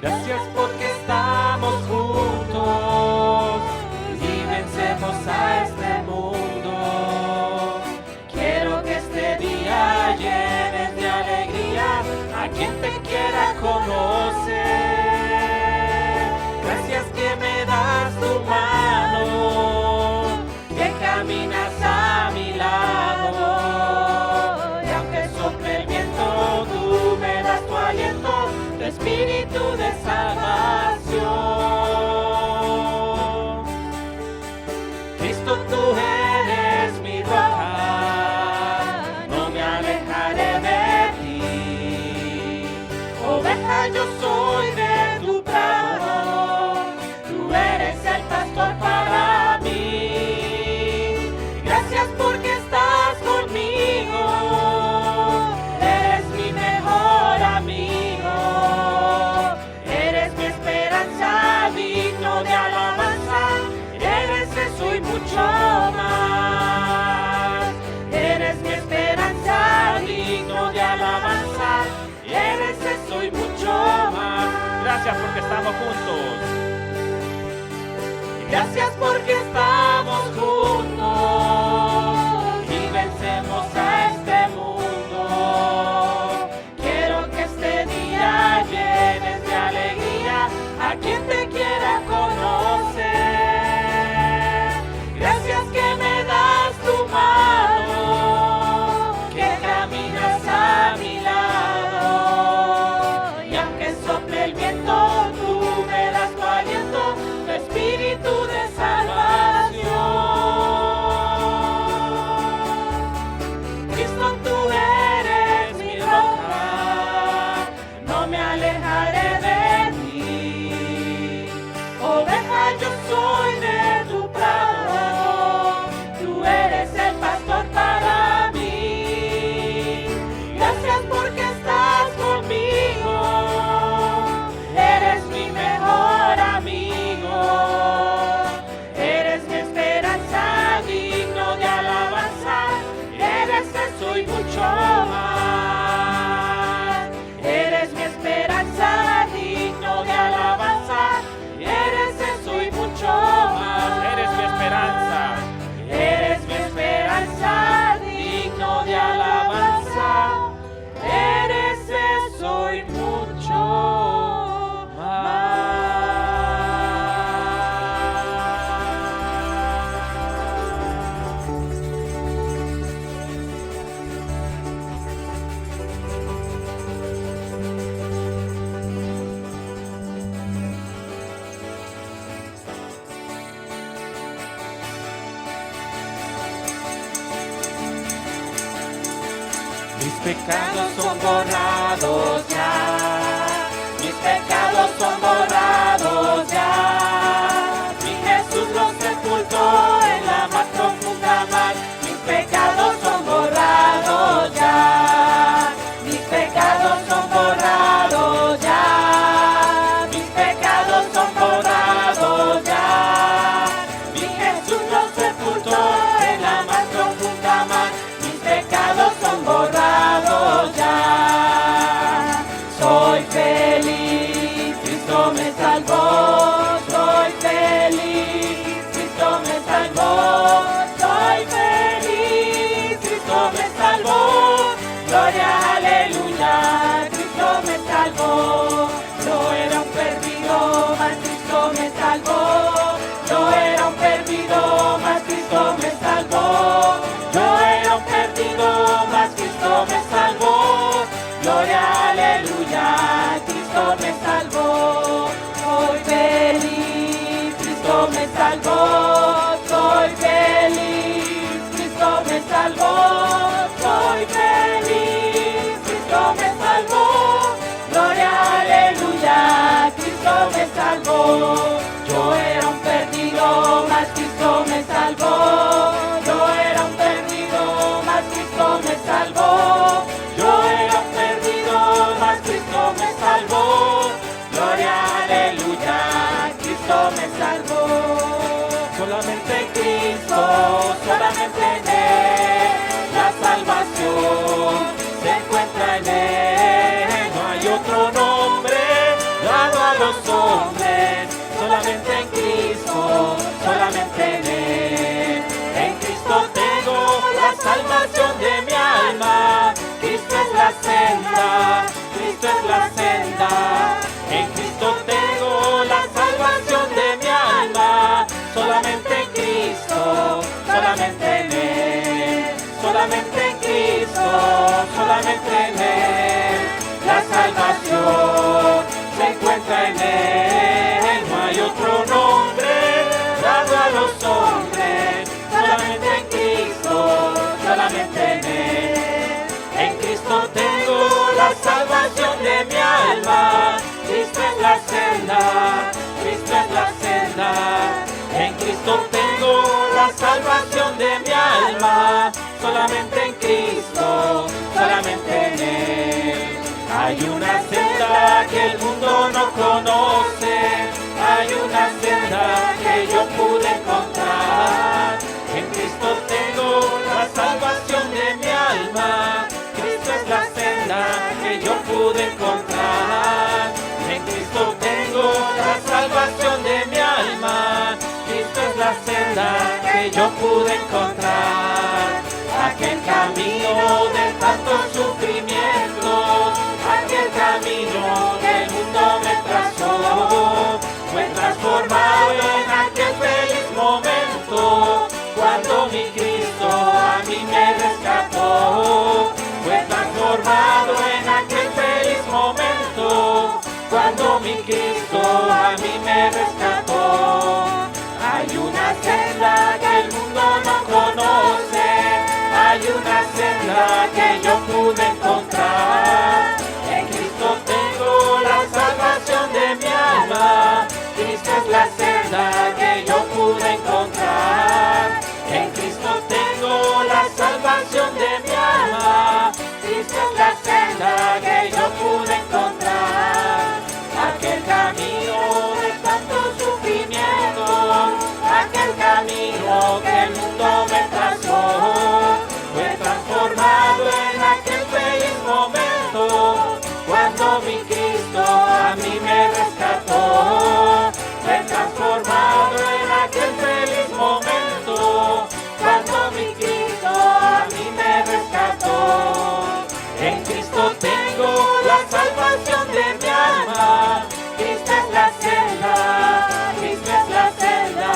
Gracias porque estamos juntos y vencemos a este mundo. Quiero que este día llenes de alegría a quien te quiera conocer. Gracias que me das tu mano, que caminas a mi lado. Y aunque sople el viento, tú me das tu aliento, tu espíritu de salvación. Cristo, tú eres mi roca, no me alejaré de ti. Oveja yo soy de tu prado, tú eres el pastor para mí. Gracias porque estás conmigo, eres mi mejor amigo, eres mi esperanza, digno de alabanza, eres eso y mucho más. Eres mi esperanza, digno de alabanza, eres eso y mucho más. Gracias porque estamos juntos. Gracias porque estamos juntos y vencemos a este mundo. Quiero que este día llenes de alegría a quien te quiera conocer. Gracias que me das tu mano, que caminas a mi lado. Y aunque sople el viento, tú me das tu aliento, tu espíritu de salvación. Cristo, tú eres mi roca, no me alejaré de ti. Oveja yo soy de tu prado, tú eres el pastor para mí. Gracias porque estás conmigo, eres mi mejor amigo, eres mi esperanza, digno de alabanza, eres eso y mucho más. Eres mi esperanza, digno de alabanza, eres eso y mucho más. Eres mi esperanza, eres mi esperanza, digno de alabanza, eres eso y mucho más. Mis pecados son borrados ya, mis pecados son borrados ya. Mi Jesús los sepultó en la más profunda mar. Mis pecados son borrados ya, mis pecados son borrados ya, mis pecados son borrados ya. Mi Jesús los sepultó en la más profunda mar. Mis pecados son borrados ya. Soy feliz, Cristo me salvó. Soy Cristo, solamente en Él. La salvación se encuentra en Él. No hay otro nombre dado a los hombres, solamente en Cristo, solamente en Él. En Cristo tengo la salvación de mi alma. Cristo es la senda, Cristo es la senda. En Cristo tengo la salvación de mi alma. Solamente en Cristo, solamente en Él. Hay una senda que el mundo no conoce. Hay una senda que yo pude encontrar. En Cristo tengo la salvación de mi alma. Cristo es la senda que yo pude encontrar. En Cristo tengo la salvación de mi alma. Cristo es la senda que yo pude encontrar. Aquel camino de tantos sufrimientos, aquel camino que el mundo me trazó, fue transformado en aquel feliz momento, cuando mi Cristo a mí me rescató. Fue transformado en aquel feliz momento, cuando mi Cristo a mí me rescató. Hay una senda que el mundo no conoce, hay una senda que yo pude encontrar. En Cristo tengo la salvación de mi alma. Cristo es la senda que yo pude encontrar. En Cristo tengo la salvación de mi alma. Cristo es la senda que yo pude encontrar. Aquel camino de tanto sufrimiento, aquel camino que el mundo me trazó, fue transformado en aquel feliz momento, cuando mi Cristo a mí me rescató. Fue transformado en aquel feliz momento, cuando mi Cristo a mí me rescató. En Cristo tengo la salvación de mi alma. Cristo es la senda, Cristo es la senda.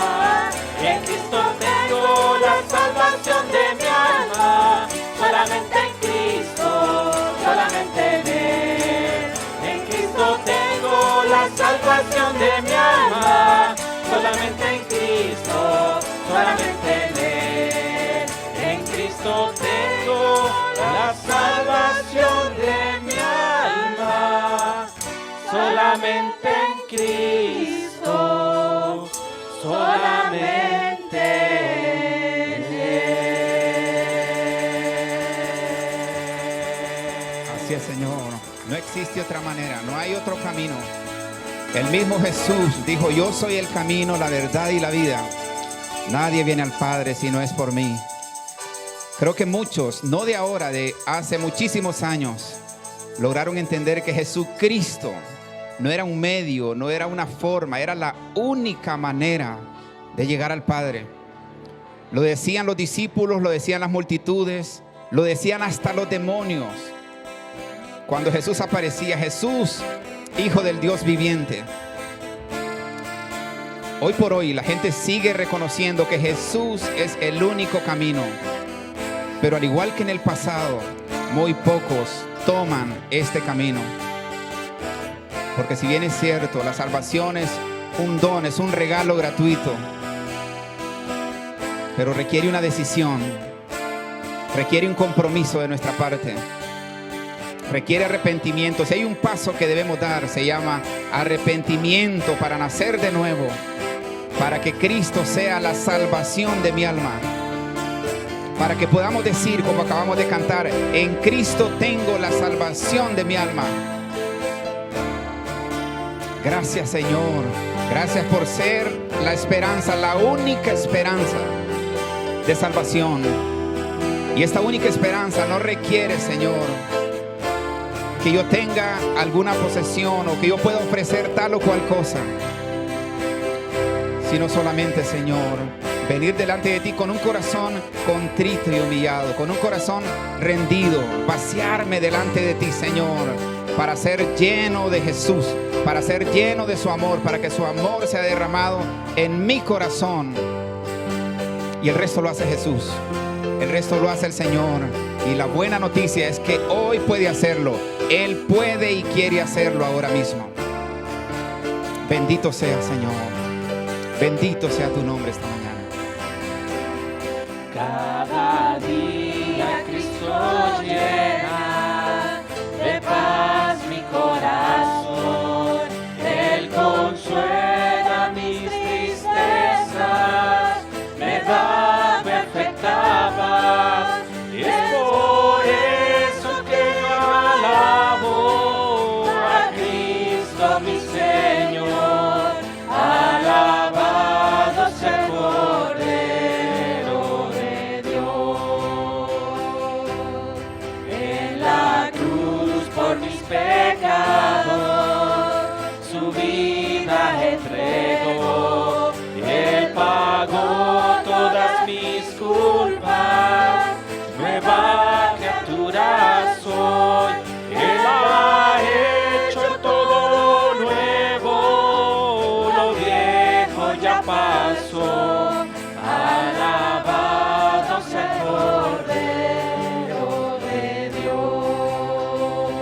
En Cristo tengo la salvación de mi alma. Solamente en Cristo, solamente en Él. En Cristo tengo la salvación de mi alma. Solamente en Cristo, solamente en Él. En Cristo tengo la salvación de mi alma. Solamente en Cristo, solamente en Él. Así es, Señor. No existe otra manera, no hay otro camino. El mismo Jesús dijo: yo soy el camino, la verdad y la vida. Nadie viene al Padre si no es por mí. Creo que muchos, no de ahora, de hace muchísimos años, lograron entender que Jesucristo no era un medio, no era una forma, era la única manera de llegar al Padre. Lo decían los discípulos, lo decían las multitudes, lo decían hasta los demonios. Cuando Jesús aparecía: Jesús, Hijo del Dios viviente. Hoy por hoy la gente sigue reconociendo que Jesús es el único camino. Pero al igual que en el pasado, muy pocos toman este camino. Porque si bien es cierto, la salvación es un don, es un regalo gratuito, pero requiere una decisión, requiere un compromiso de nuestra parte, requiere arrepentimiento. Si hay un paso que debemos dar, se llama arrepentimiento para nacer de nuevo, para que Cristo sea la salvación de mi alma, para que podamos decir, como acabamos de cantar: en Cristo tengo la salvación de mi alma. Gracias, Señor. Gracias por ser la esperanza, la única esperanza de salvación. Y esta única esperanza no requiere, Señor, que yo tenga alguna posesión o que yo pueda ofrecer tal o cual cosa, sino solamente, Señor, venir delante de ti con un corazón contrito y humillado, con un corazón rendido, vaciarme delante de ti, Señor, para ser lleno de Jesús, para ser lleno de su amor, para que su amor sea derramado en mi corazón. Y el resto lo hace Jesús. El resto lo hace el Señor. Y la buena noticia es que hoy puede hacerlo. Él puede y quiere hacerlo ahora mismo. Bendito sea, Señor. Bendito sea tu nombre esta mañana. Cada día Cristo llena de paz mi corazón. Él consuela mis tristezas, me da perfecta paz. Y es por eso que yo alabo a Cristo mi Señor. Alabado sea el Cordero de Dios. En la cruz por mis pecados su vida entregó. Él pagó todas mis culpas. Nueva criatura soy. Él ha hecho todo nuevo. Lo viejo ya pasó. Alabado sea el Cordero de Dios.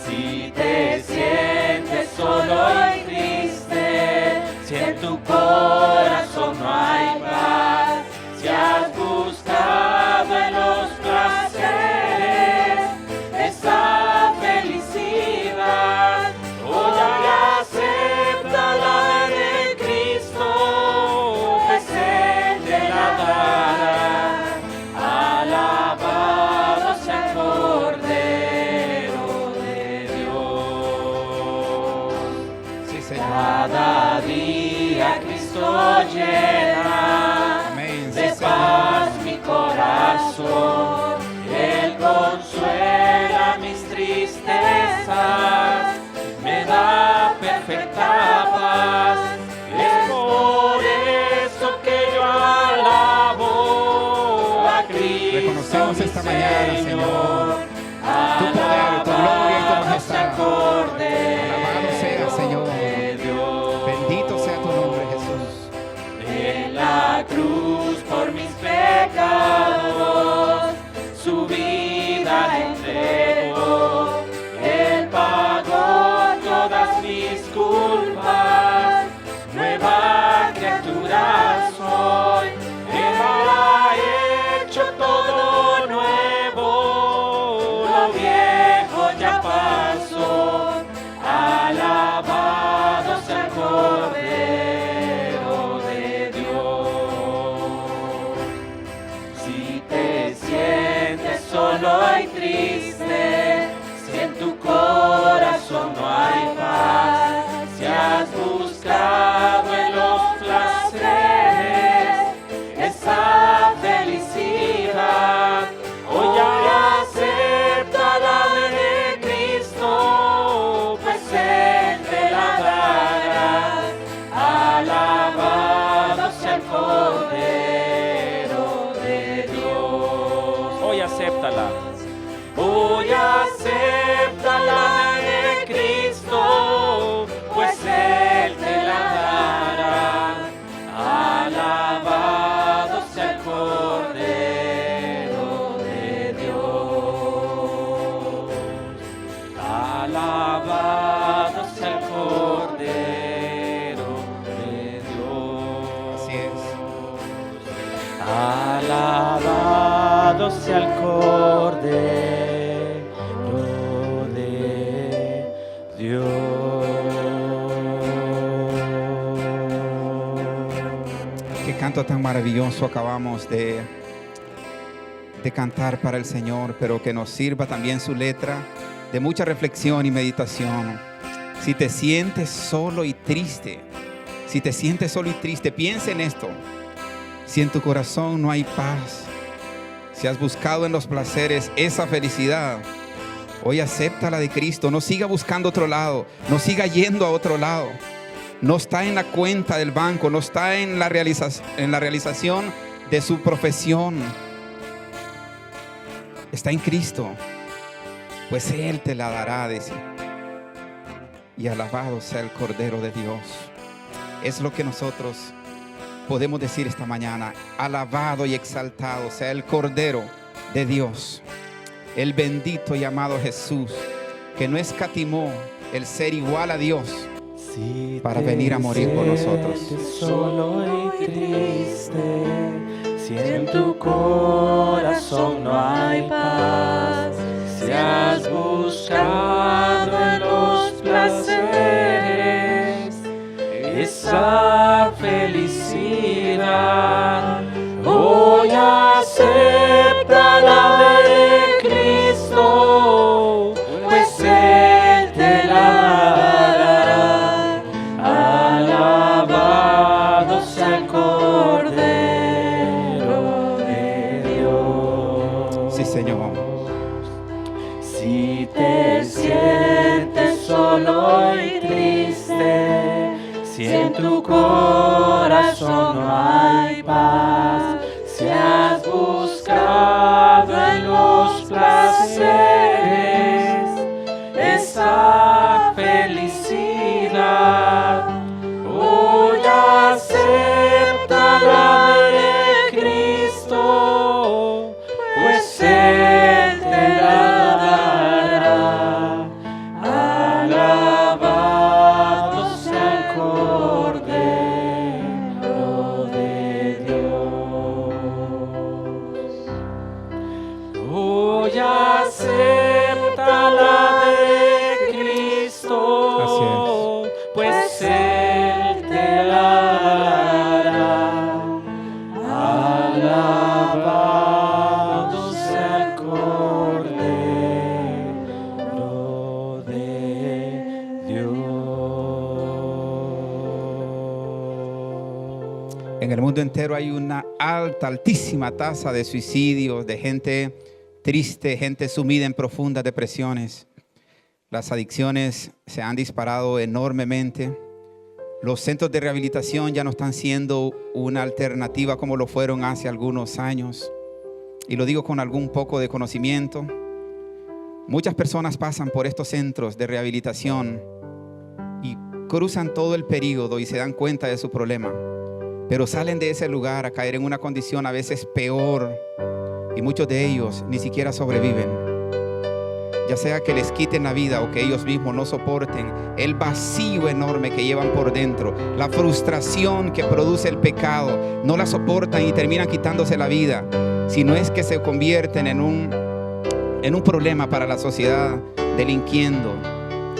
Si te sientes solo y triste, si en tu corazón no hay paz, si has buscado en los placeres esa felicidad, hoy acepta la de Cristo, pues Él te la dará. Alabado sea el Cordero de Dios. Sí, Señor. Cada día Cristo llena Amén. Sí, de Señor. paz mi corazón. Él consuela mis tristezas, me da perfecta paz. Es por eso que yo alabo a Cristo Reconocemos mi esta mañana, Señor, tu poder, tu gloria y tu Alabado sea el majestad. Cordero Alabado sea, Señor. de Dios. Bendito sea tu nombre, Jesús. En la cruz por mis pecados su vida entregó. Él pagó todas mis culpas. Nueva criatura soy. Él ha hecho todo nuevo. Lo viejo ya pasó. Alabado sea el Cordero de Dios. Si te sientes solo y triste, si en tu corazón no hay paz, si has buscado en los placeres esa felicidad, hoy acepta la de Cristo, pues Él te la dará. Alabado sea el Cordero de Dios. Hoy acéptala. Hoy acéptala de Cristo, pues Él te la dará. Alabado sea el Cordero de Dios. Alabado sea el Cordero de Dios. Así es. Alabado sea el Cordero de Dios. Qué canto tan maravilloso acabamos de cantar para el Señor, pero que nos sirva también su letra de mucha reflexión y meditación. Si te sientes solo y triste, si te sientes solo y triste, piensa en esto. Si en tu corazón no hay paz, si has buscado en los placeres esa felicidad, hoy acepta la de Cristo. No siga buscando otro lado, no siga yendo a otro lado. No está en la cuenta del banco, no está en la realización de su profesión. Está en Cristo, pues Él te la dará, dice. Y alabado sea el Cordero de Dios. Es lo que nosotros podemos decir esta mañana: alabado y exaltado sea el Cordero de Dios, el bendito y amado Jesús, que no escatimó el ser igual a Dios para venir a morir por nosotros. Solo y triste, si en tu corazón no hay paz, si has buscado en los placeres esa felicidad, hoy acepta la de Cristo, pues Él te la dará. Alabado sea el Cordero de Dios. Sí, Señor. Si te sientes solo y triste, si en tu corazón no hay paz, si has buscado en los placeres esa felicidad, hoy acepta la de Cristo, pues Él te la dará. Alabado sea el Cordero de Dios. Hoy acepta la de Cristo, pues Él te la dará. Alabado sea el Cordero de Dios. En el mundo entero hay una altísima tasa de suicidios, de gente triste, gente sumida en profundas depresiones. Las adicciones se han disparado enormemente. Los centros de rehabilitación ya no están siendo una alternativa como lo fueron hace algunos años. Y lo digo con algún poco de conocimiento. Muchas personas pasan por estos centros de rehabilitación y cruzan todo el periodo y se dan cuenta de su problema. Pero salen de ese lugar a caer en una condición a veces peor, y muchos de ellos ni siquiera sobreviven. Ya sea que les quiten la vida o que ellos mismos no soporten el vacío enorme que llevan por dentro, la frustración que produce el pecado, no la soportan y terminan quitándose la vida, si no es que se convierten en un problema para la sociedad, delinquiendo,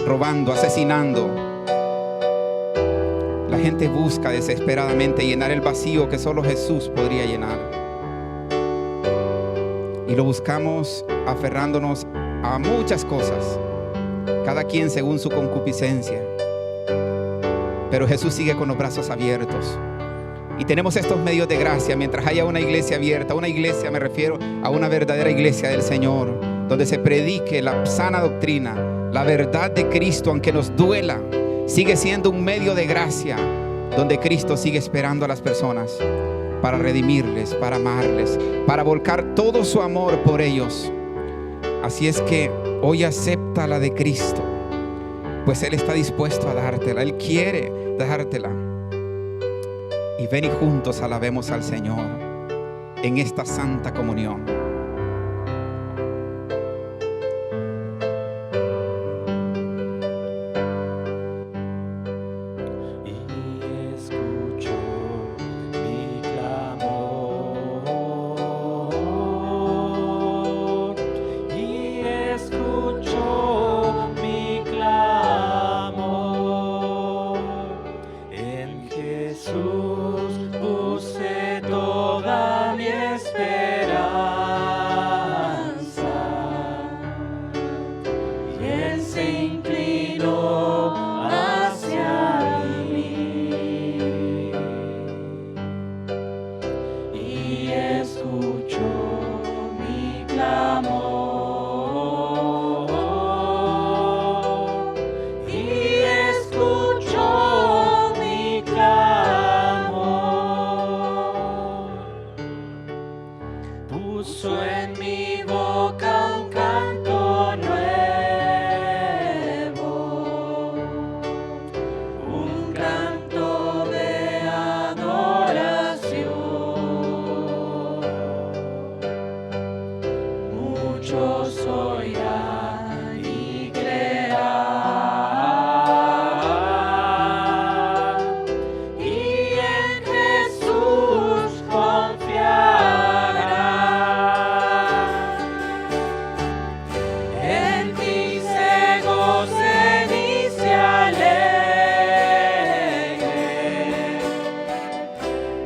robando, asesinando. La gente busca desesperadamente llenar el vacío que solo Jesús podría llenar. Y lo buscamos aferrándonos a muchas cosas, cada quien según su concupiscencia. Pero Jesús sigue con los brazos abiertos. Y tenemos estos medios de gracia mientras haya una iglesia abierta. Una iglesia, me refiero a una verdadera iglesia del Señor, donde se predique la sana doctrina, la verdad de Cristo, aunque nos duela. Sigue siendo un medio de gracia, donde Cristo sigue esperando a las personas para redimirles, para amarles, para volcar todo su amor por ellos. Así es que hoy acepta la de Cristo, pues Él está dispuesto a dártela. Él quiere dártela. Y ven y juntos alabemos al Señor en esta santa comunión. Un canto de adoración. muchos oirán y creerán, y en Jesús confiarán. En ti se gocen y se alegren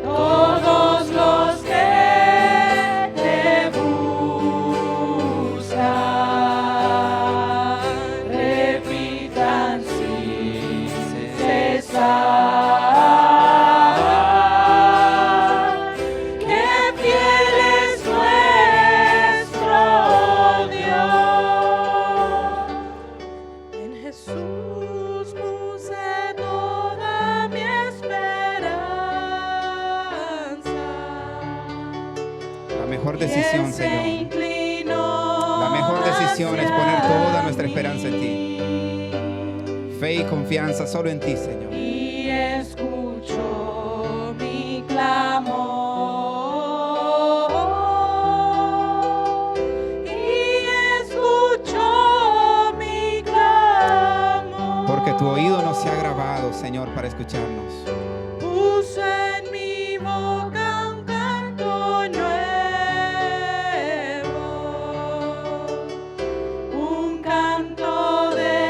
todos los que te buscan, repitan sin cesar, que fiel es nuestro Dios. En Jesús puse toda mi esperanza. La mejor decisión, Él se Señor. inclinó La mejor decisión es poner toda nuestra hacia esperanza en ti. Fe y confianza solo en ti, Señor. y escuchó mi clamor, y escuchó mi clamor. Porque tu oído no se ha grabado, Señor, para escucharnos. Puso en mi boca un canto nuevo, un canto de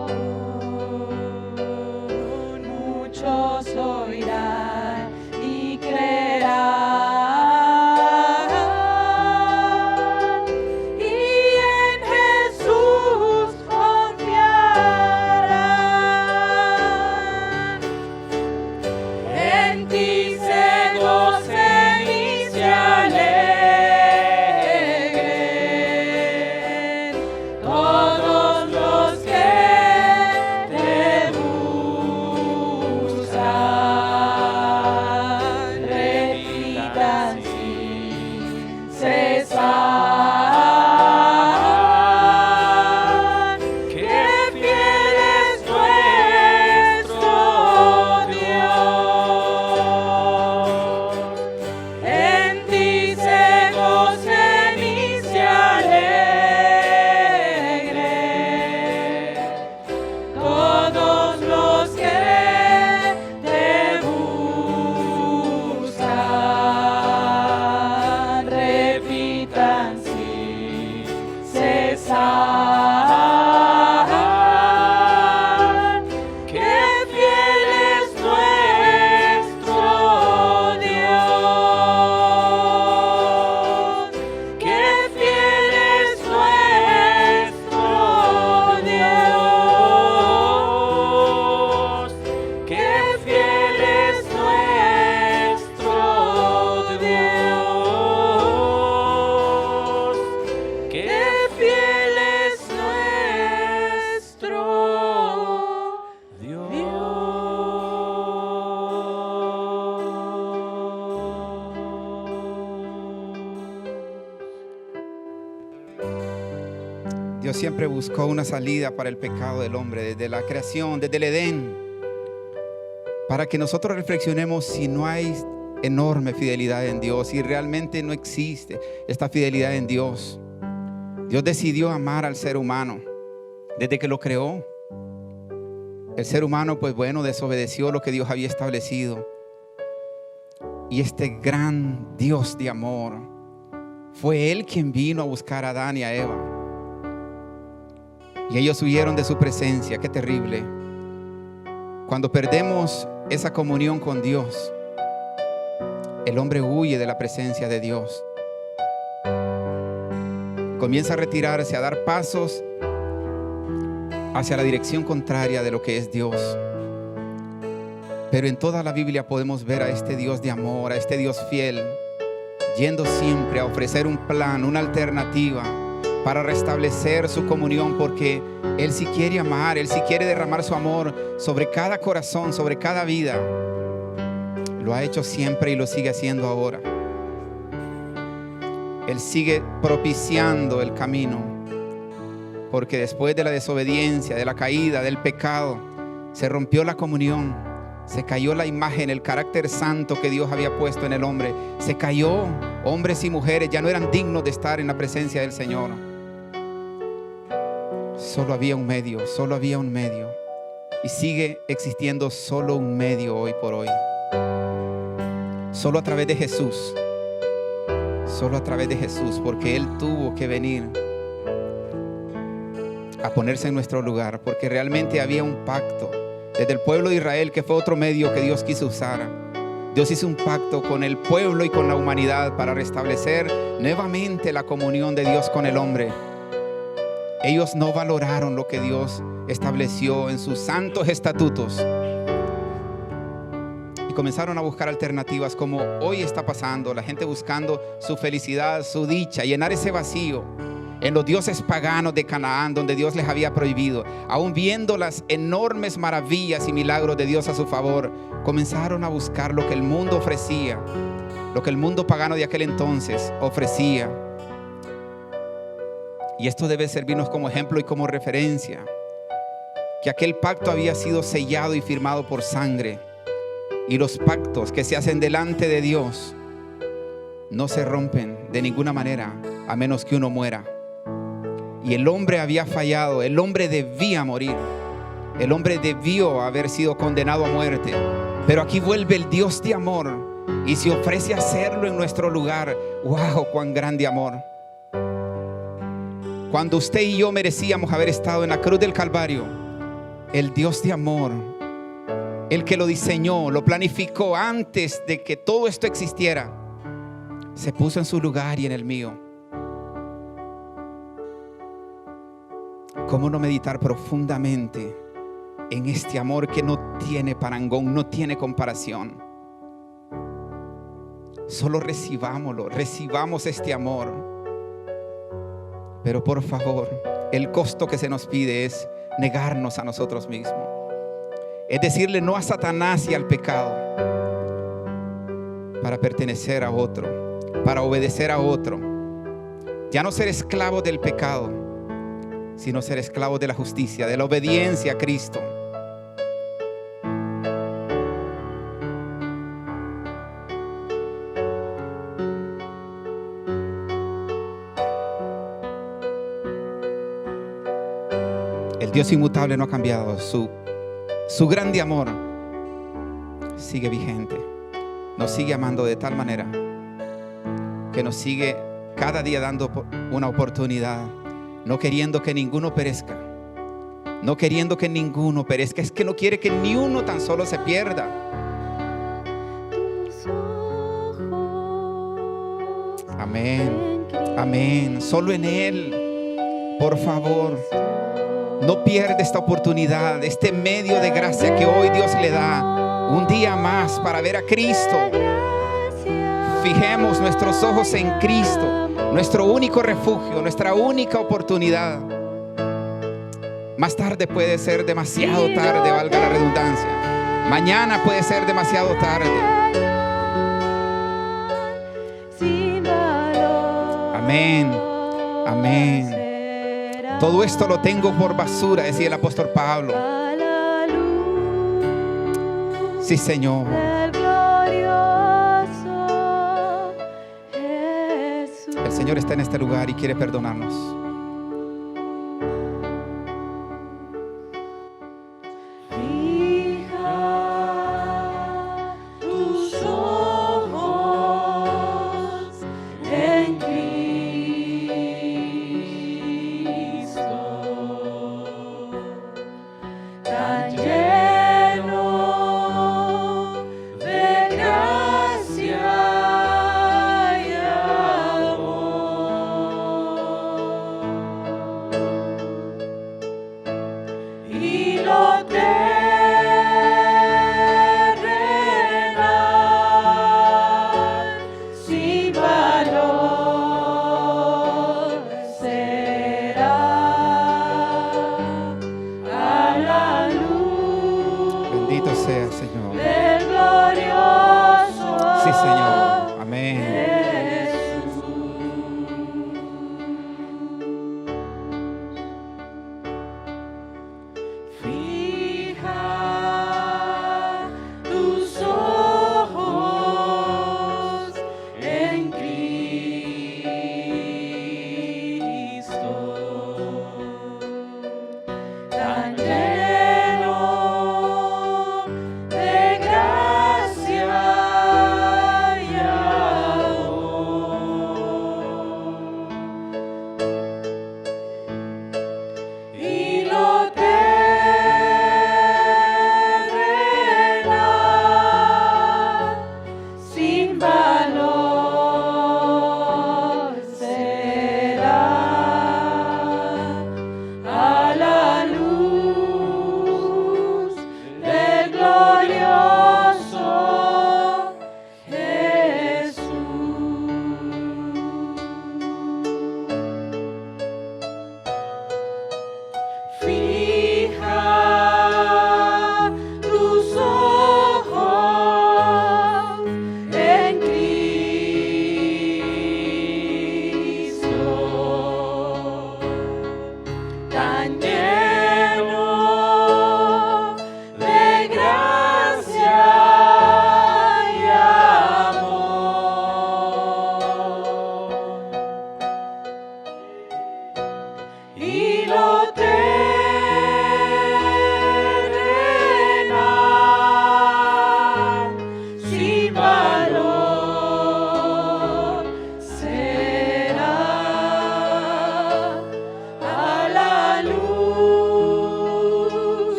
adoración. Muchos oirán y creerán, y en Jesús confiarán. En ti se gocen y se alegren todos los que te buscan, repitan sin cesar, que fiel es nuestro Dios. En ti se gocen y se alegren todos los que te buscan, repitan sin cesar, que fiel es nuestro Dios, que fiel es nuestro Dios, que fiel es nuestro Dios, que fiel es nuestro Dios siempre buscó una salida para el pecado del hombre, desde la creación, desde el Edén, para que nosotros reflexionemos si no hay enorme fidelidad en Dios, si realmente no existe esta fidelidad en Dios. Dios decidió amar al ser humano desde que lo creó. El ser humano, pues bueno, desobedeció lo que Dios había establecido. Y este gran Dios de amor, fue Él quien vino a buscar a Adán y a Eva. Y ellos huyeron de su presencia. Qué terrible. Cuando perdemos esa comunión con Dios, el hombre huye de la presencia de Dios. Comienza a retirarse, a dar pasos hacia la dirección contraria de lo que es Dios. Pero en toda la Biblia podemos ver a este Dios de amor, a este Dios fiel, yendo siempre a ofrecer un plan, una alternativa para restablecer su comunión, porque Él sí quiere amar, Él sí quiere derramar su amor sobre cada corazón, sobre cada vida. Lo ha hecho siempre y lo sigue haciendo ahora. Él sigue propiciando el camino, porque después de la desobediencia, de la caída, del pecado, se rompió la comunión, se cayó la imagen, el carácter santo que Dios había puesto en el hombre, se cayó. Hombres y mujeres ya no eran dignos de estar en la presencia del Señor. Solo había un medio, solo había un medio. Y sigue existiendo solo un medio hoy por hoy. Solo a través de Jesús. Solo a través de Jesús, porque Él tuvo que venir a ponerse en nuestro lugar, porque realmente había un pacto desde el pueblo de Israel, que fue otro medio que Dios quiso usar. Dios hizo un pacto con el pueblo y con la humanidad para restablecer nuevamente la comunión de Dios con el hombre. Ellos no valoraron lo que Dios estableció en sus santos estatutos y comenzaron a buscar alternativas, como hoy está pasando, la gente buscando su felicidad, su dicha, llenar ese vacío en los dioses paganos de Canaán, donde Dios les había prohibido. Aún viendo las enormes maravillas y milagros de Dios a su favor, comenzaron a buscar lo que el mundo ofrecía, lo que el mundo pagano de aquel entonces ofrecía. Y esto debe servirnos como ejemplo y como referencia, que aquel pacto había sido sellado y firmado por sangre, y los pactos que se hacen delante de Dios no se rompen de ninguna manera a menos que uno muera. Y el hombre había fallado, el hombre debía morir, el hombre debió haber sido condenado a muerte. Pero aquí vuelve el Dios de amor y se ofrece a hacerlo en nuestro lugar. ¡Wow! ¡Cuán grande amor! Cuando usted y yo merecíamos haber estado en la cruz del Calvario, el Dios de amor, el que lo diseñó, lo planificó antes de que todo esto existiera, se puso en su lugar y en el mío. ¿Cómo no meditar profundamente en este amor que no tiene parangón, no tiene comparación? Solo recibámoslo, recibamos este amor. Pero por favor, el costo que se nos pide es negarnos a nosotros mismos. Es decirle no a Satanás y al pecado para pertenecer a otro, para obedecer a otro. Ya no ser esclavos del pecado, sino ser esclavos de la justicia, de la obediencia a Cristo. El Dios inmutable no ha cambiado. Su grande amor sigue vigente. Nos sigue amando de tal manera que nos sigue cada día dando una oportunidad, no queriendo que ninguno perezca. No queriendo que ninguno perezca. Es que no quiere que ni uno tan solo se pierda. Amén. Amén. Solo en Él. Por favor, no pierda esta oportunidad, este medio de gracia que hoy Dios le da. Un día más para ver a Cristo. Fijemos nuestros ojos en Cristo, nuestro único refugio, nuestra única oportunidad. Más tarde puede ser demasiado tarde, valga la redundancia. Mañana puede ser demasiado tarde. Amén. Amén. Todo esto lo tengo por basura, decía el apóstol Pablo. Sí, Señor. El Señor está en este lugar y quiere perdonarnos. Sin valor.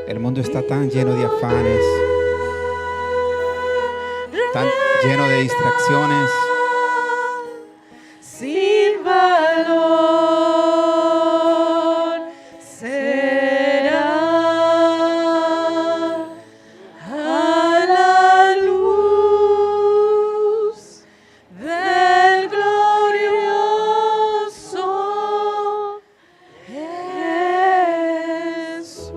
El mundo está tan lleno de afanes, tan lleno de distracciones. Sin valor será a la luz del glorioso Jesús.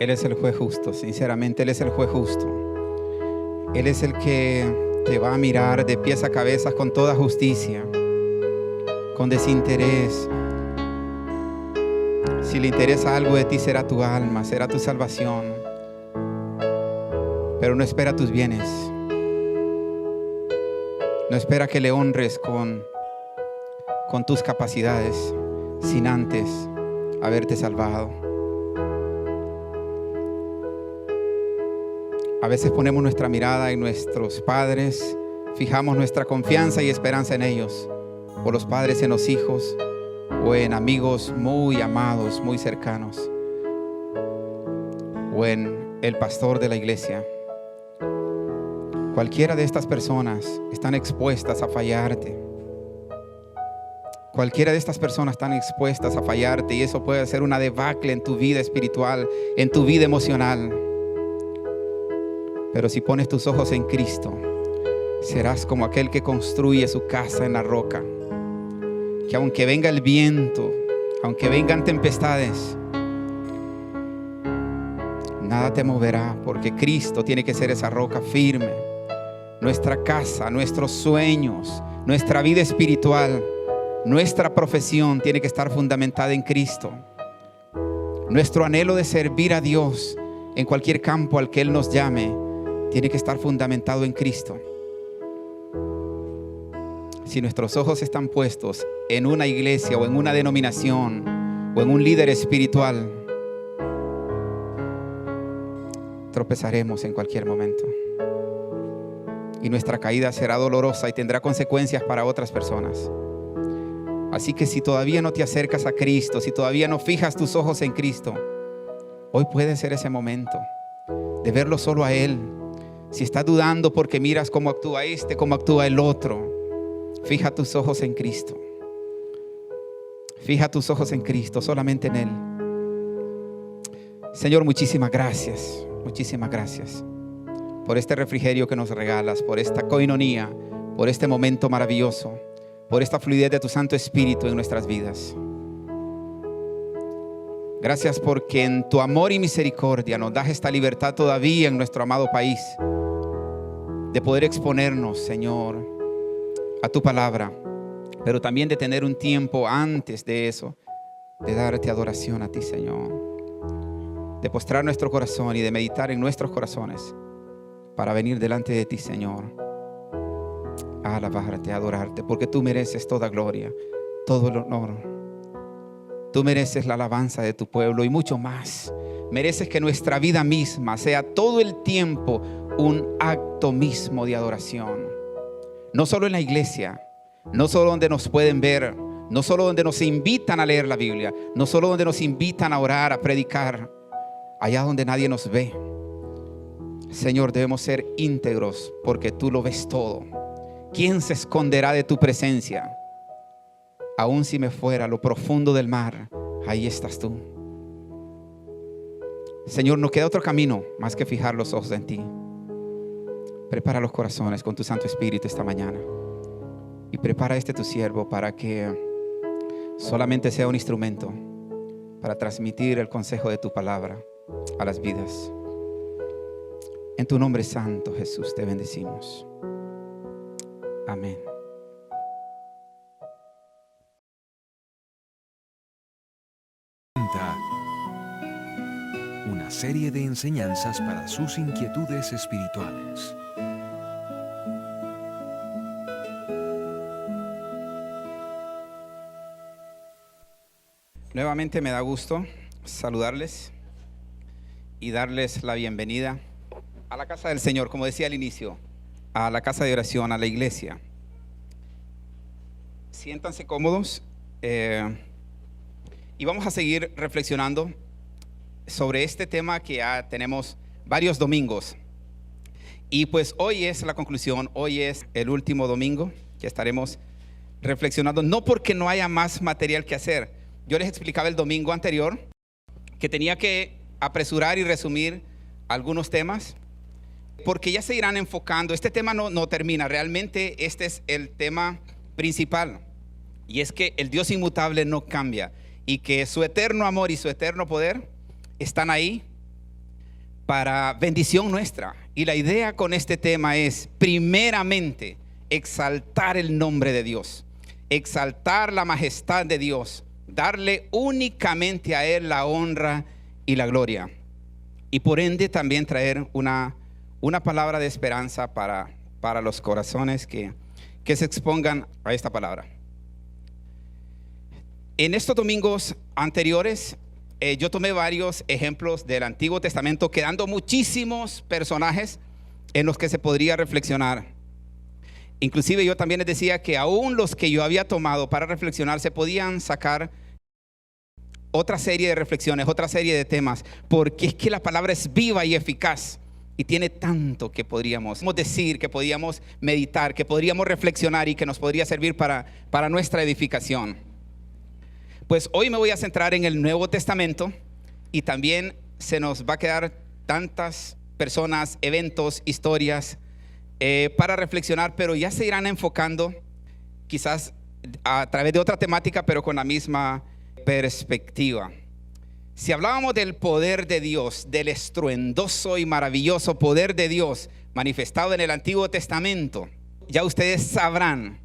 Él es el juez justo, sinceramente, Él es el juez justo. Él es el que te va a mirar de pies a cabeza con toda justicia, con desinterés. Si le interesa algo de ti, será tu alma, será tu salvación. Pero no espera tus bienes. No espera que le honres con tus capacidades, sin antes haberte salvado. A veces ponemos nuestra mirada en nuestros padres, fijamos nuestra confianza y esperanza en ellos, o los padres en los hijos, o en amigos muy amados, muy cercanos, o en el pastor de la iglesia. Cualquiera de estas personas están expuestas a fallarte. Cualquiera de estas personas están expuestas a fallarte, y eso puede ser una debacle en tu vida espiritual, en tu vida emocional. Pero si pones tus ojos en Cristo, serás como aquel que construye su casa en la roca. Que aunque venga el viento, aunque vengan tempestades, nada te moverá, porque Cristo tiene que ser esa roca firme. Nuestra casa, nuestros sueños, nuestra vida espiritual, nuestra profesión tiene que estar fundamentada en Cristo. Nuestro anhelo de servir a Dios en cualquier campo al que Él nos llame tiene que estar fundamentado en Cristo. Si nuestros ojos están puestos en una iglesia o en una denominación o en un líder espiritual, tropezaremos en cualquier momento. Y nuestra caída será dolorosa y tendrá consecuencias para otras personas. Así que si todavía no te acercas a Cristo, si todavía no fijas tus ojos en Cristo, hoy puede ser ese momento de verlo solo a Él. Si estás dudando porque miras cómo actúa este, cómo actúa el otro, fija tus ojos en Cristo. Fija tus ojos en Cristo, solamente en Él. Señor, muchísimas gracias por este refrigerio que nos regalas, por esta coinonía, por este momento maravilloso, por esta fluidez de tu Santo Espíritu en nuestras vidas. Gracias porque en tu amor y misericordia nos das esta libertad todavía en nuestro amado país, de poder exponernos, Señor, a tu palabra, pero también de tener un tiempo antes de eso, de darte adoración a ti, Señor, de postrar nuestro corazón y de meditar en nuestros corazones para venir delante de ti, Señor, a alabarte, a adorarte, porque tú mereces toda gloria, todo el honor. Tú mereces la alabanza de tu pueblo y mucho más. Mereces que nuestra vida misma sea todo el tiempo un acto mismo de adoración. No solo en la iglesia, no solo donde nos pueden ver, no solo donde nos invitan a leer la Biblia, no solo donde nos invitan a orar, a predicar, allá donde nadie nos ve. Señor, debemos ser íntegros porque tú lo ves todo. ¿Quién se esconderá de tu presencia? Aun si me fuera a lo profundo del mar, ahí estás tú. Señor, no queda otro camino más que fijar los ojos en ti. Prepara los corazones con tu Santo Espíritu esta mañana. Y prepara tu siervo para que solamente sea un instrumento para transmitir el consejo de tu palabra a las vidas. En tu nombre santo, Jesús, te bendecimos. Amén. Una serie de enseñanzas para sus inquietudes espirituales. Nuevamente me da gusto saludarles y darles la bienvenida a la casa del Señor, como decía al inicio, a la casa de oración, a la iglesia. Siéntanse cómodos. y vamos a seguir reflexionando sobre este tema que ya tenemos varios domingos. Y pues hoy es la conclusión, hoy es el último domingo que estaremos reflexionando, no porque no haya más material que hacer. Yo les explicaba el domingo anterior que tenía que apresurar y resumir algunos temas, porque ya se irán enfocando. Este tema no termina, realmente este es el tema principal, y es que el Dios inmutable no cambia, y que su eterno amor y su eterno poder están ahí para bendición nuestra. Y la idea con este tema es, primeramente, exaltar el nombre de Dios, exaltar la majestad de Dios, darle únicamente a Él la honra y la gloria, y por ende también traer una palabra de esperanza para los corazones que se expongan a esta palabra. En estos domingos anteriores yo tomé varios ejemplos del Antiguo Testamento, quedando muchísimos personajes en los que se podría reflexionar. Inclusive yo también les decía que aún los que yo había tomado para reflexionar se podían sacar otra serie de reflexiones, otra serie de temas, porque es que la palabra es viva y eficaz y tiene tanto que podríamos decir, que podríamos meditar, que podríamos reflexionar y que nos podría servir para nuestra edificación. Pues hoy me voy a centrar en el Nuevo Testamento, y también se nos va a quedar tantas personas, eventos, historias para reflexionar, pero ya se irán enfocando quizás a través de otra temática, pero con la misma perspectiva. Si hablábamos del poder de Dios, del estruendoso y maravilloso poder de Dios manifestado en el Antiguo Testamento, ya ustedes sabrán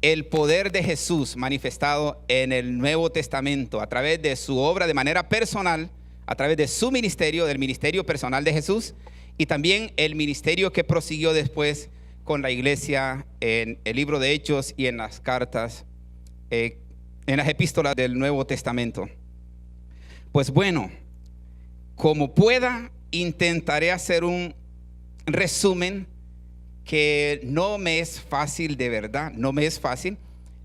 el poder de Jesús manifestado en el Nuevo Testamento a través de su obra de manera personal, a través de su ministerio, del ministerio personal de Jesús, y también el ministerio que prosiguió después con la iglesia en el libro de Hechos y en las cartas, en las epístolas del Nuevo Testamento. Pues bueno, como pueda, intentaré hacer un resumen que no me es fácil, de verdad, no me es fácil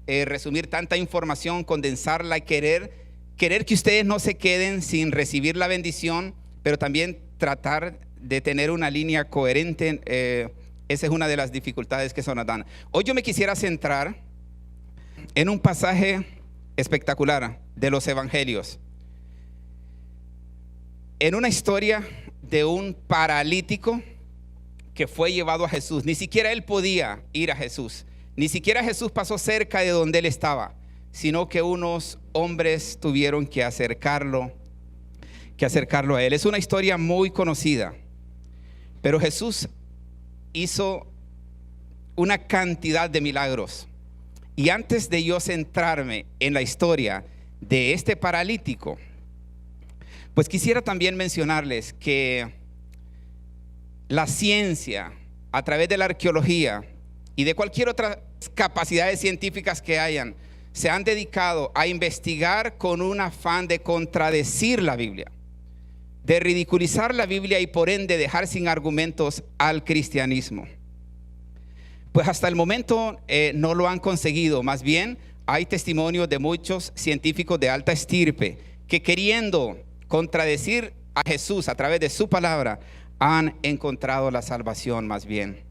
resumir tanta información, condensarla y querer que ustedes no se queden sin recibir la bendición, pero también tratar de tener una línea coherente. Esa es una de las dificultades que se nos dan. Hoy yo me quisiera centrar en un pasaje espectacular de los evangelios, en una historia de un paralítico que fue llevado a Jesús. Ni siquiera él podía ir a Jesús, ni siquiera Jesús pasó cerca de donde él estaba, sino que unos hombres tuvieron que acercarlo a él. Es una historia muy conocida, pero Jesús hizo una cantidad de milagros. Y antes de yo centrarme en la historia de este paralítico, pues quisiera también mencionarles que la ciencia, a través de la arqueología y de cualquier otra capacidades científicas que hayan, se han dedicado a investigar con un afán de contradecir la Biblia, de ridiculizar la Biblia y por ende dejar sin argumentos al cristianismo. Pues hasta el momento no lo han conseguido. Más bien hay testimonios de muchos científicos de alta estirpe que, queriendo contradecir a Jesús a través de su palabra, han encontrado la salvación. Más bien,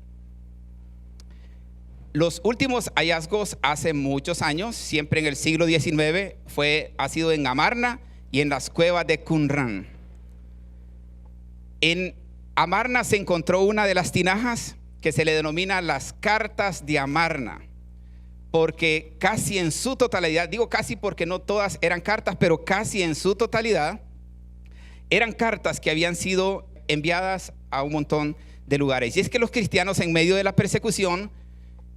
los últimos hallazgos hace muchos años, siempre en el siglo XIX, ha sido en Amarna y en las cuevas de Qumran. En Amarna se encontró una de las tinajas que se le denomina las cartas de Amarna, porque casi en su totalidad, digo casi porque no todas eran cartas, pero casi en su totalidad eran cartas que habían sido enviadas a un montón de lugares. Y es que los cristianos, en medio de la persecución,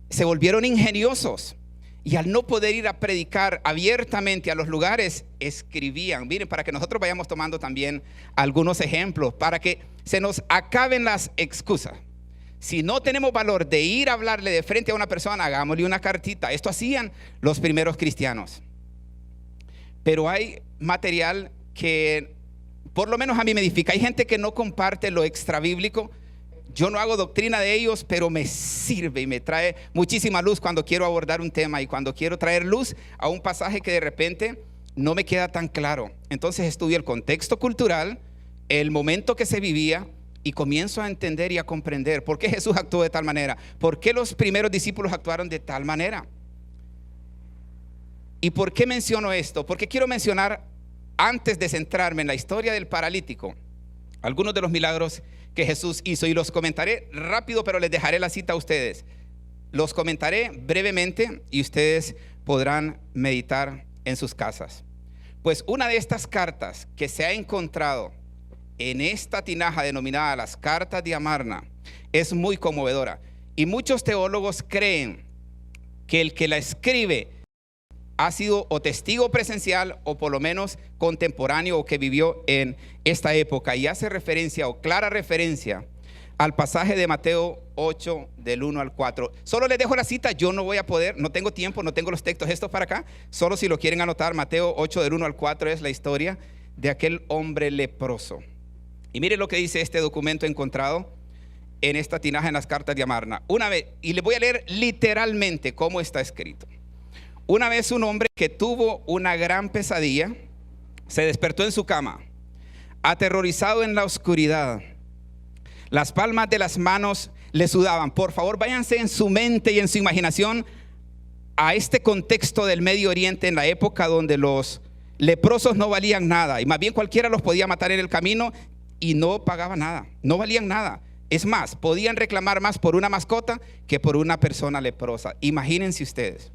se volvieron ingeniosos, y al no poder ir a predicar abiertamente a los lugares, escribían. Miren, para que nosotros vayamos tomando también algunos ejemplos, para que se nos acaben las excusas. Si no tenemos valor de ir a hablarle de frente a una persona, hagámosle una cartita. Esto hacían los primeros cristianos. Pero hay material que por lo menos a mí me edifica. Hay gente que no comparte lo extrabíblico. Yo no hago doctrina de ellos, pero me sirve y me trae muchísima luz cuando quiero abordar un tema y cuando quiero traer luz a un pasaje que de repente no me queda tan claro. Entonces estudio el contexto cultural, el momento que se vivía, y comienzo a entender y a comprender por qué Jesús actuó de tal manera, por qué los primeros discípulos actuaron de tal manera. ¿Y por qué menciono esto? Porque quiero mencionar, antes de centrarme en la historia del paralítico, algunos de los milagros que Jesús hizo, y los comentaré rápido, pero les dejaré la cita a ustedes. Los comentaré brevemente y ustedes podrán meditar en sus casas. Pues una de estas cartas que se ha encontrado en esta tinaja denominada las cartas de Amarna es muy conmovedora, y muchos teólogos creen que el que la escribe ha sido o testigo presencial o por lo menos contemporáneo o que vivió en esta época, y hace referencia o clara referencia al pasaje de Mateo 8 del 1 al 4. Solo les dejo la cita, yo no voy a poder, no tengo tiempo, no tengo los textos estos para acá, solo si lo quieren anotar. Mateo 8 del 1 al 4 es la historia de aquel hombre leproso. Y mire lo que dice este documento encontrado en esta tinaja en las cartas de Amarna. Una vez, y les voy a leer literalmente cómo está escrito. Una vez un hombre que tuvo una gran pesadilla se despertó en su cama, aterrorizado en la oscuridad. Las palmas de las manos le sudaban. Por favor, váyanse en su mente y en su imaginación a este contexto del Medio Oriente, en la época donde los leprosos no valían nada, y más bien cualquiera los podía matar en el camino y no pagaba nada, no valían nada. Es más, podían reclamar más por una mascota que por una persona leprosa. Imagínense ustedes.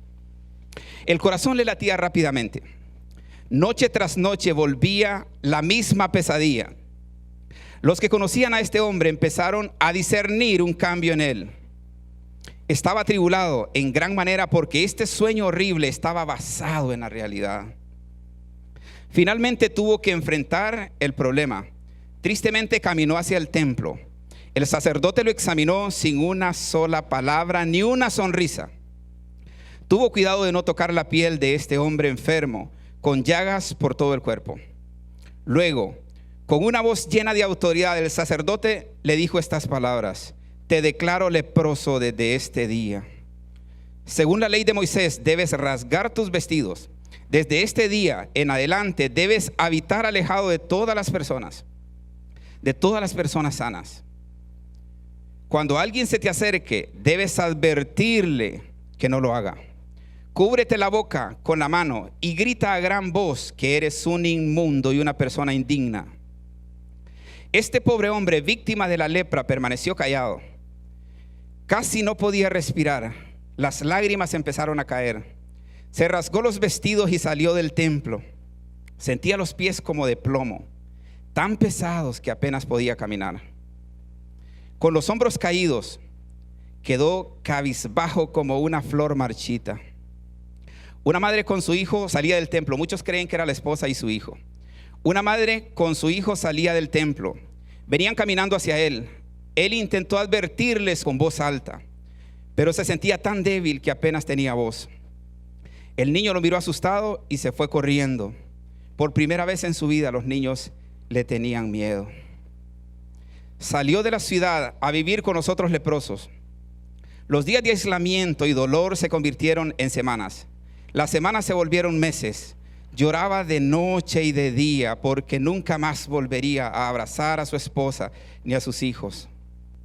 El corazón le latía rápidamente. Noche tras noche volvía la misma pesadilla. Los que conocían a este hombre empezaron a discernir un cambio en él. Estaba atribulado en gran manera porque este sueño horrible estaba basado en la realidad. Finalmente tuvo que enfrentar el problema. Tristemente caminó hacia el templo. El sacerdote lo examinó sin una sola palabra ni una sonrisa. Tuvo cuidado de no tocar la piel de este hombre enfermo, con llagas por todo el cuerpo. Luego, con una voz llena de autoridad, el sacerdote le dijo estas palabras: te declaro leproso desde este día. Según la ley de Moisés, debes rasgar tus vestidos. Desde este día en adelante debes habitar alejado de todas las personas sanas. Cuando alguien se te acerque, debes advertirle que no lo haga. Cúbrete la boca con la mano y grita a gran voz que eres un inmundo y una persona indigna. Este pobre hombre, víctima de la lepra, permaneció callado. Casi no podía respirar. Las lágrimas empezaron a caer. Se rasgó los vestidos y salió del templo. Sentía los pies como de plomo, tan pesados que apenas podía caminar. Con los hombros caídos, quedó cabizbajo como una flor marchita. Una madre con su hijo salía del templo. Muchos creen que era la esposa y su hijo. Una madre con su hijo salía del templo. Venían caminando hacia él. Él intentó advertirles con voz alta, pero se sentía tan débil que apenas tenía voz. El niño lo miró asustado y se fue corriendo. Por primera vez en su vida los niños le tenían miedo. Salió de la ciudad a vivir con los otros leprosos. Los días de aislamiento y dolor se convirtieron en semanas. Las semanas se volvieron meses. Lloraba de noche y de día porque nunca más volvería a abrazar a su esposa ni a sus hijos.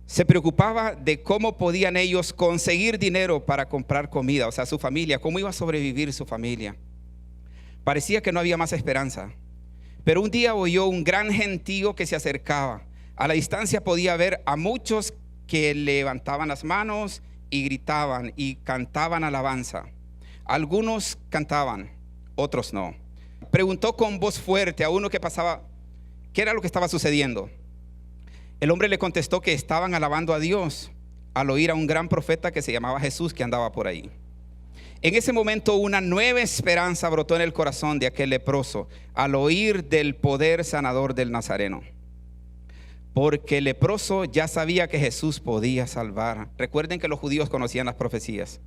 Se preocupaba de cómo podían ellos conseguir dinero para comprar comida, o sea, su familia, cómo iba a sobrevivir su familia. Parecía que no había más esperanza. Pero un día oyó un gran gentío que se acercaba. A la distancia podía ver a muchos que levantaban las manos y gritaban y cantaban alabanza. Algunos cantaban, otros no. Preguntó con voz fuerte a uno que pasaba qué era lo que estaba sucediendo. El hombre le contestó que estaban alabando a Dios al oír a un gran profeta que se llamaba Jesús, que andaba por ahí. En ese momento una nueva esperanza brotó en el corazón de aquel leproso al oír del poder sanador del Nazareno. Porque el leproso ya sabía que Jesús podía salvar. Recuerden que los judíos conocían las profecías.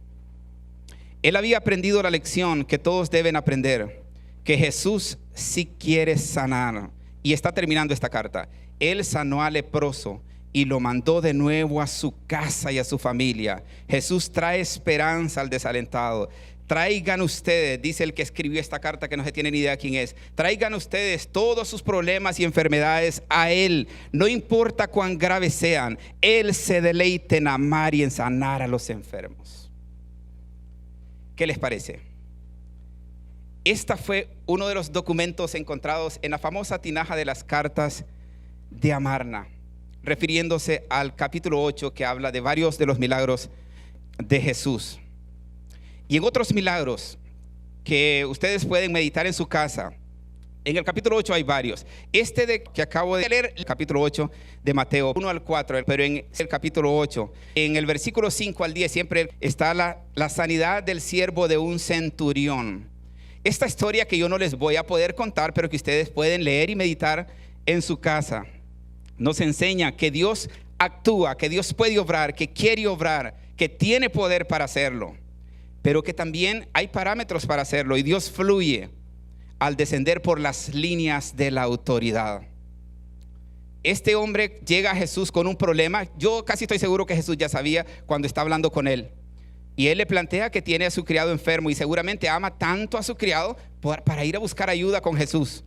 Él había aprendido la lección que todos deben aprender, que Jesús sí quiere sanar. Y está terminando esta carta. Él sanó al leproso y lo mandó de nuevo a su casa y a su familia. Jesús trae esperanza al desalentado, traigan ustedes, dice el que escribió esta carta que no se tiene ni idea quién es, traigan ustedes todos sus problemas y enfermedades a Él, no importa cuán graves sean, Él se deleita en amar y en sanar a los enfermos. ¿Qué les parece? Esta fue uno de los documentos encontrados en la famosa tinaja de las cartas de Amarna, refiriéndose al capítulo 8 que habla de varios de los milagros de Jesús. Y en otros milagros que ustedes pueden meditar en su casa, en el capítulo 8 hay varios. Que acabo de leer, el capítulo 8 de Mateo 1 al 4, pero en el capítulo 8, en el versículo 5 al 10, siempre está la sanidad del siervo de un centurión. Esta historia que yo no les voy a poder contar, pero que ustedes pueden leer y meditar en su casa, nos enseña que Dios actúa, que Dios puede obrar, que quiere obrar, que tiene poder para hacerlo, pero que también hay parámetros para hacerlo, y Dios fluye al descender por las líneas de la autoridad. Este hombre llega a Jesús con un problema. Yo casi estoy seguro que Jesús ya sabía cuando está hablando con él, y él le plantea que tiene a su criado enfermo, y seguramente ama tanto a su criado para ir a buscar ayuda con Jesús.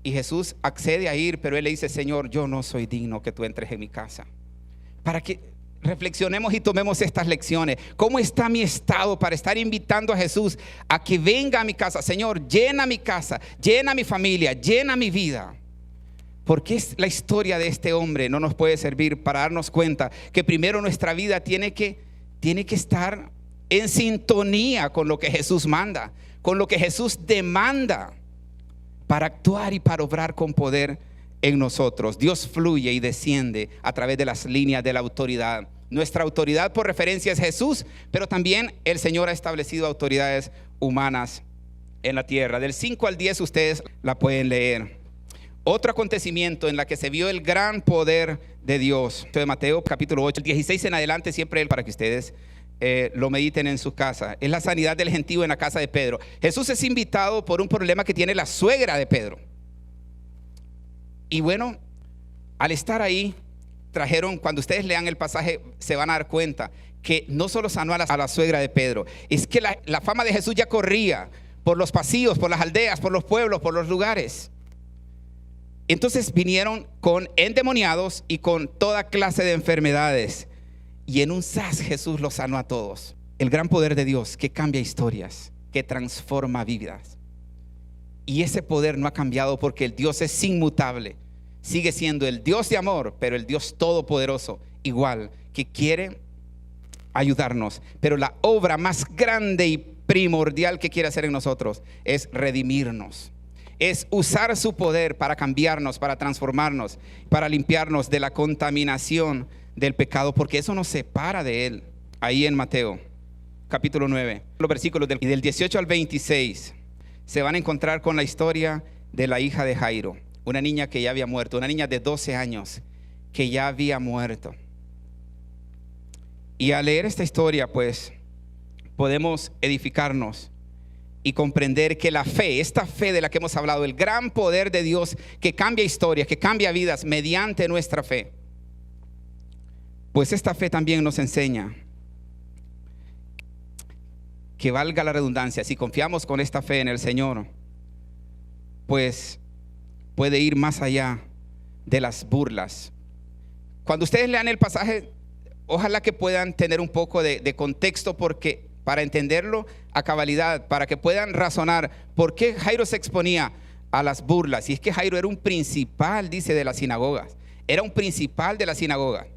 Y Jesús accede a ir, pero él le dice: Señor, yo no soy digno que tú entres en mi casa. Para que reflexionemos y tomemos estas lecciones. ¿Cómo está mi estado para estar invitando a Jesús a que venga a mi casa? Señor, llena mi casa, llena mi familia, llena mi vida. Porque la historia de este hombre no nos puede servir para darnos cuenta que primero nuestra vida tiene que estar en sintonía con lo que Jesús manda, con lo que Jesús demanda, para actuar y para obrar con poder en nosotros. Dios fluye y desciende a través de las líneas de la autoridad. Nuestra autoridad por referencia es Jesús, pero también el Señor ha establecido autoridades humanas en la tierra. Del 5 al 10 ustedes la pueden leer. Otro acontecimiento en la que se vio el gran poder de Dios, de Mateo capítulo 8, el 16 en adelante, siempre para que ustedes lo mediten en su casa, es la sanidad del gentío en la casa de Pedro. Jesús es invitado por un problema que tiene la suegra de Pedro. Y bueno, al estar ahí, cuando ustedes lean el pasaje, se van a dar cuenta que no solo sanó a la suegra de Pedro, es que la fama de Jesús ya corría por los pasillos, por las aldeas, por los pueblos, por los lugares. Entonces vinieron con endemoniados y con toda clase de enfermedades, y en un sas Jesús los sanó a todos. El gran poder de Dios que cambia historias, que transforma vidas. Y ese poder no ha cambiado, porque el Dios es inmutable. Sigue siendo el Dios de amor, pero el Dios todopoderoso, igual, que quiere ayudarnos. Pero la obra más grande y primordial que quiere hacer en nosotros es redimirnos. Es usar su poder para cambiarnos, para transformarnos, para limpiarnos de la contaminación del pecado, porque eso nos separa de Él. Ahí en Mateo capítulo 9, los versículos del 18 al 26, se van a encontrar con la historia de la hija de Jairo, una niña que ya había muerto, una niña de 12 años que ya había muerto. Y al leer esta historia, pues, podemos edificarnos y comprender que la fe, esta fe de la que hemos hablado, el gran poder de Dios que cambia historias, que cambia vidas mediante nuestra fe, pues esta fe también nos enseña que, valga la redundancia, si confiamos con esta fe en el Señor, pues puede ir más allá de las burlas. Cuando ustedes lean el pasaje, ojalá que puedan tener un poco de contexto, porque para entenderlo a cabalidad, para que puedan razonar por qué Jairo se exponía a las burlas. Y es que Jairo era un principal, dice, de las sinagogas. Era un principal de la sinagoga.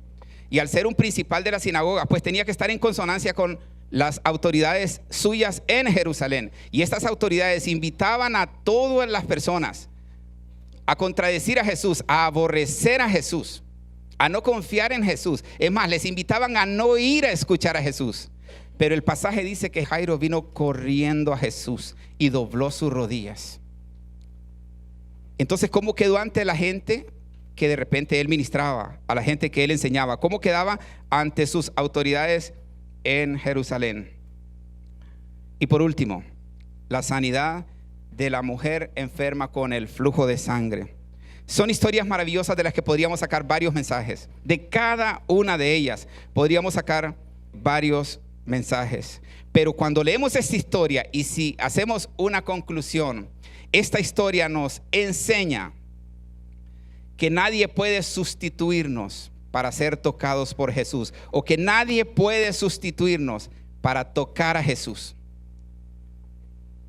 Y al ser un principal de la sinagoga, pues tenía que estar en consonancia con las autoridades suyas en Jerusalén. Y estas autoridades invitaban a todas las personas a contradecir a Jesús, a aborrecer a Jesús, a no confiar en Jesús. Es más, les invitaban a no ir a escuchar a Jesús. Pero el pasaje dice que Jairo vino corriendo a Jesús y dobló sus rodillas. Entonces, ¿cómo quedó ante la gente que de repente él ministraba, a la gente que él enseñaba? ¿Cómo quedaba ante sus autoridades en Jerusalén? Y por último, la sanidad de la mujer enferma con el flujo de sangre. Son historias maravillosas de las que podríamos sacar varios mensajes. De cada una de ellas podríamos sacar varios mensajes. Pero cuando leemos esta historia y si hacemos una conclusión, esta historia nos enseña que nadie puede sustituirnos para ser tocados por Jesús, o que nadie puede sustituirnos para tocar a Jesús.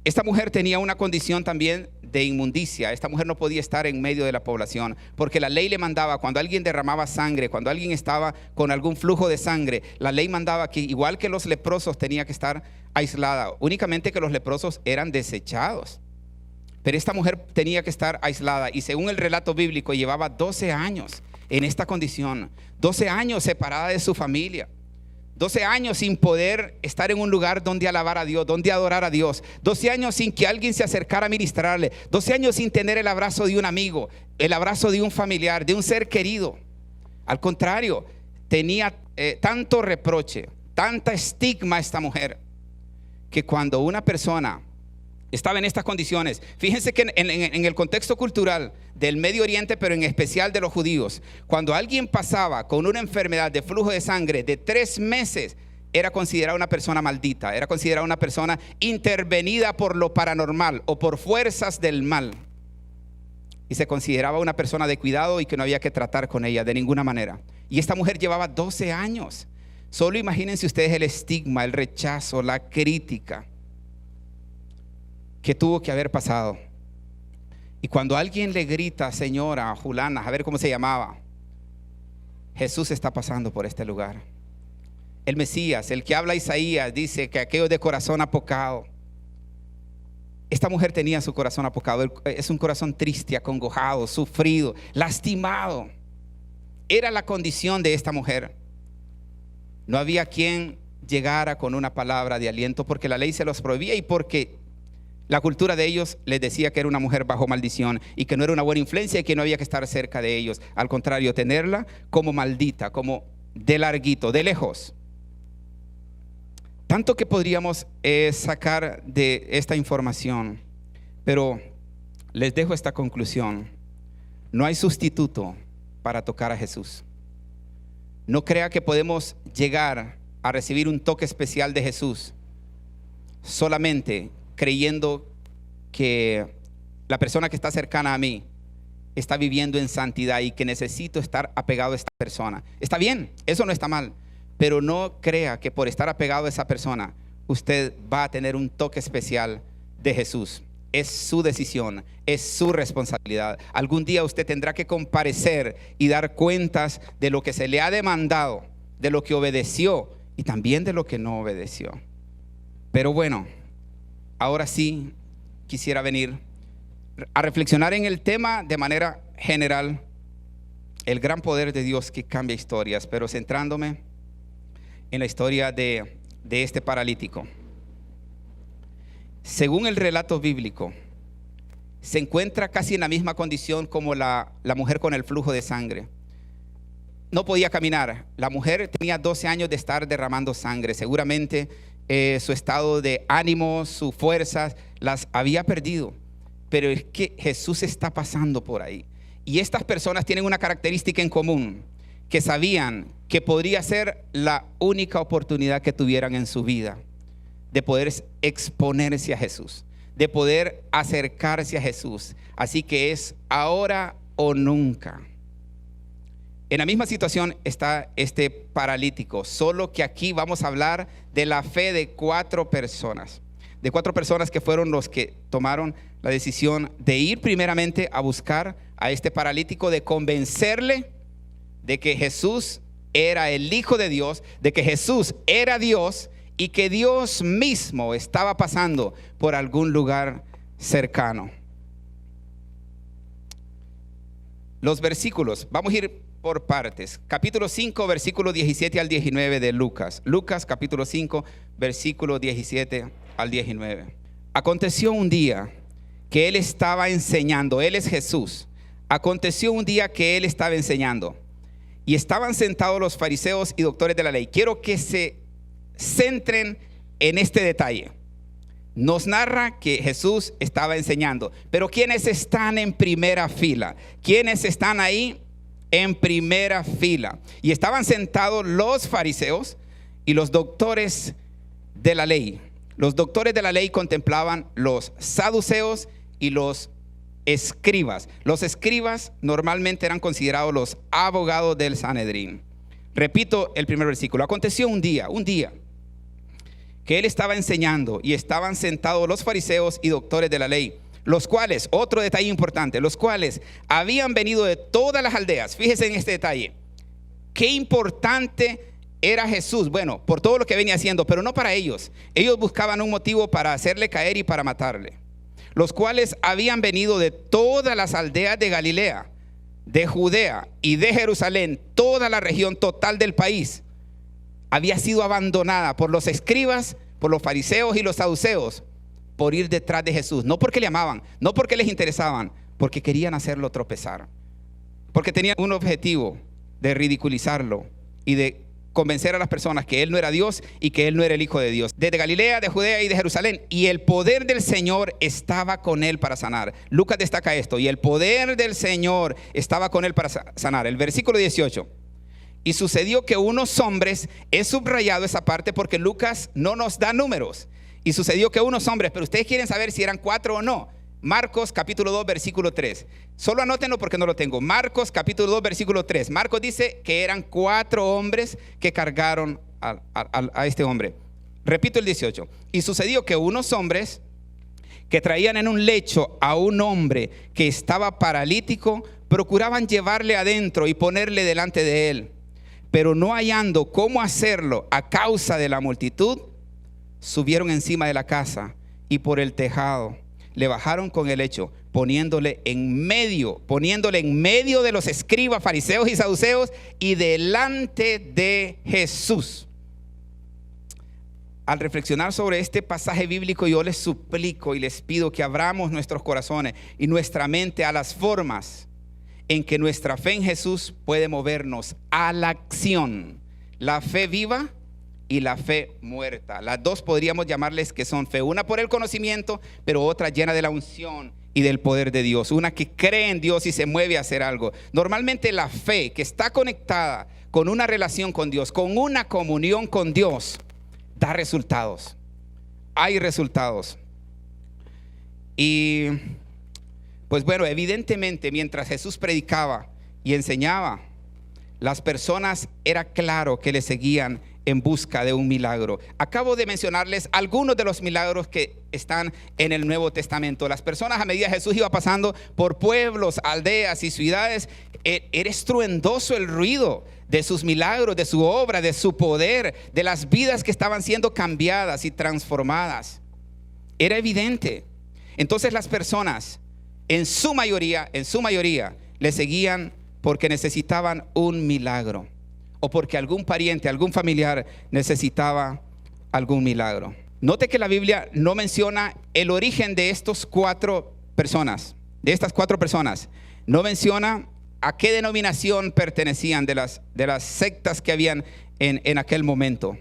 Esta mujer tenía una condición también de inmundicia. Esta mujer no podía estar en medio de la población, porque la ley le mandaba, cuando alguien derramaba sangre, cuando alguien estaba con algún flujo de sangre, la ley mandaba que igual que los leprosos tenía que estar aislada, únicamente que los leprosos eran desechados. Pero esta mujer tenía que estar aislada, y según el relato bíblico llevaba 12 años en esta condición, 12 años separada de su familia, 12 años sin poder estar en un lugar donde alabar a Dios, donde adorar a Dios, 12 años sin que alguien se acercara a ministrarle, 12 años sin tener el abrazo de un amigo, el abrazo de un familiar, de un ser querido. Al contrario, tenía tanto reproche, tanta estigma esta mujer, que cuando una persona estaba en estas condiciones, fíjense que en el contexto cultural del Medio Oriente, pero en especial de los judíos, cuando alguien pasaba con una enfermedad de flujo de sangre de 3 meses, era considerada una persona maldita, era considerada una persona intervenida por lo paranormal o por fuerzas del mal, y se consideraba una persona de cuidado y que no había que tratar con ella de ninguna manera. Y esta mujer llevaba 12 años. Solo imagínense ustedes el estigma, el rechazo, la crítica que tuvo que haber pasado. Y cuando alguien le grita, señora, Julana, a ver cómo se llamaba, Jesús está pasando por este lugar. El Mesías, el que habla Isaías, dice que aquellos de corazón apocado. Esta mujer tenía su corazón apocado. Es un corazón triste, acongojado, sufrido, lastimado. Era la condición de esta mujer. No había quien llegara con una palabra de aliento, porque la ley se los prohibía y porque la cultura de ellos les decía que era una mujer bajo maldición y que no era una buena influencia y que no había que estar cerca de ellos. Al contrario, tenerla como maldita, como de larguito, de lejos. Tanto que podríamos sacar de esta información, pero les dejo esta conclusión: no hay sustituto para tocar a Jesús. No crea que podemos llegar a recibir un toque especial de Jesús solamente creyendo que la persona que está cercana a mí está viviendo en santidad y que necesito estar apegado a esta persona. Está bien, eso no está mal, pero no crea que por estar apegado a esa persona usted va a tener un toque especial de Jesús. Es su decisión, es su responsabilidad. Algún día usted tendrá que comparecer y dar cuentas de lo que se le ha demandado, de lo que obedeció y también de lo que no obedeció. Pero bueno, ahora sí quisiera venir a reflexionar en el tema de manera general, el gran poder de Dios que cambia historias, pero centrándome en la historia de este paralítico. Según el relato bíblico, se encuentra casi en la misma condición como la mujer con el flujo de sangre. No podía caminar. La mujer tenía 12 años de estar derramando sangre. Seguramente su estado de ánimo, sus fuerzas, las había perdido. Pero es que Jesús está pasando por ahí. Y estas personas tienen una característica en común, que sabían que podría ser la única oportunidad que tuvieran en su vida de poder exponerse a Jesús, de poder acercarse a Jesús. Así que es ahora o nunca. En la misma situación está este paralítico, solo que aquí vamos a hablar de la fe de 4 personas. De 4 personas que fueron los que tomaron la decisión de ir primeramente a buscar a este paralítico, de convencerle de que Jesús era el Hijo de Dios, de que Jesús era Dios y que Dios mismo estaba pasando por algún lugar cercano. Los versículos, vamos a ir por partes. Capítulo 5, versículo 17 al 19 de Lucas. Lucas capítulo 5, versículo 17 al 19. Aconteció un día que él estaba enseñando, él es Jesús. Aconteció un día que él estaba enseñando y estaban sentados los fariseos y doctores de la ley. Quiero que se centren en este detalle. Nos narra que Jesús estaba enseñando, pero ¿quiénes están en primera fila? ¿Quiénes están ahí en primera fila? Y estaban sentados los fariseos y los doctores de la ley. Los doctores de la ley contemplaban los saduceos y los escribas. Los escribas normalmente eran considerados los abogados del Sanedrín. Repito el primer versículo. Aconteció un día que él estaba enseñando y estaban sentados los fariseos y doctores de la ley, los cuales, otro detalle importante, los cuales habían venido de todas las aldeas. Fíjese en este detalle. Qué importante era Jesús. Bueno, por todo lo que venía haciendo, pero no para ellos. Ellos buscaban un motivo para hacerle caer y para matarle. Los cuales habían venido de todas las aldeas de Galilea, de Judea y de Jerusalén. Toda la región total del país había sido abandonada por los escribas, por los fariseos y los saduceos, por ir detrás de Jesús. No porque le amaban, no porque les interesaban, porque querían hacerlo tropezar. Porque tenían un objetivo de ridiculizarlo y de convencer a las personas que él no era Dios y que él no era el Hijo de Dios. Desde Galilea, de Judea y de Jerusalén. Y el poder del Señor estaba con él para sanar. Lucas destaca esto. Y el poder del Señor estaba con él para sanar. El versículo 18. Y sucedió que unos hombres, he subrayado esa parte porque Lucas no nos da números. Y sucedió que unos hombres, pero ustedes quieren saber si eran 4 o no. Marcos capítulo 2 versículo 3. Solo anótenlo porque no lo tengo. Marcos capítulo 2 versículo 3. Marcos dice que eran 4 hombres que cargaron a este hombre. Repito el 18. Y sucedió que unos hombres que traían en un lecho a un hombre que estaba paralítico, procuraban llevarle adentro y ponerle delante de él. Pero no hallando cómo hacerlo a causa de la multitud, subieron encima de la casa y por el tejado le bajaron con el lecho, poniéndole en medio de los escribas, fariseos y saduceos y delante de Jesús. Al reflexionar sobre este pasaje bíblico, yo les suplico y les pido que abramos nuestros corazones y nuestra mente a las formas en que nuestra fe en Jesús puede movernos a la acción. La fe viva y la fe muerta. Las dos podríamos llamarles que son fe. Una por el conocimiento, pero otra llena de la unción y del poder de Dios. Una que cree en Dios y se mueve a hacer algo. Normalmente la fe que está conectada con una relación con Dios, con una comunión con Dios, da resultados. Hay resultados. Y pues bueno, evidentemente mientras Jesús predicaba y enseñaba, las personas era claro que le seguían en busca de un milagro. Acabo de mencionarles algunos de los milagros que están en el Nuevo Testamento. Las personas, a medida que Jesús iba pasando por pueblos, aldeas y ciudades, era estruendoso el ruido de sus milagros, de su obra, de su poder, de las vidas que estaban siendo cambiadas y transformadas. Era evidente. Entonces las personas, en su mayoría, le seguían porque necesitaban un milagro, o porque algún pariente, algún familiar necesitaba algún milagro. Note que la Biblia no menciona el origen de estas 4 personas, no menciona a qué denominación pertenecían de las sectas que habían en aquel momento,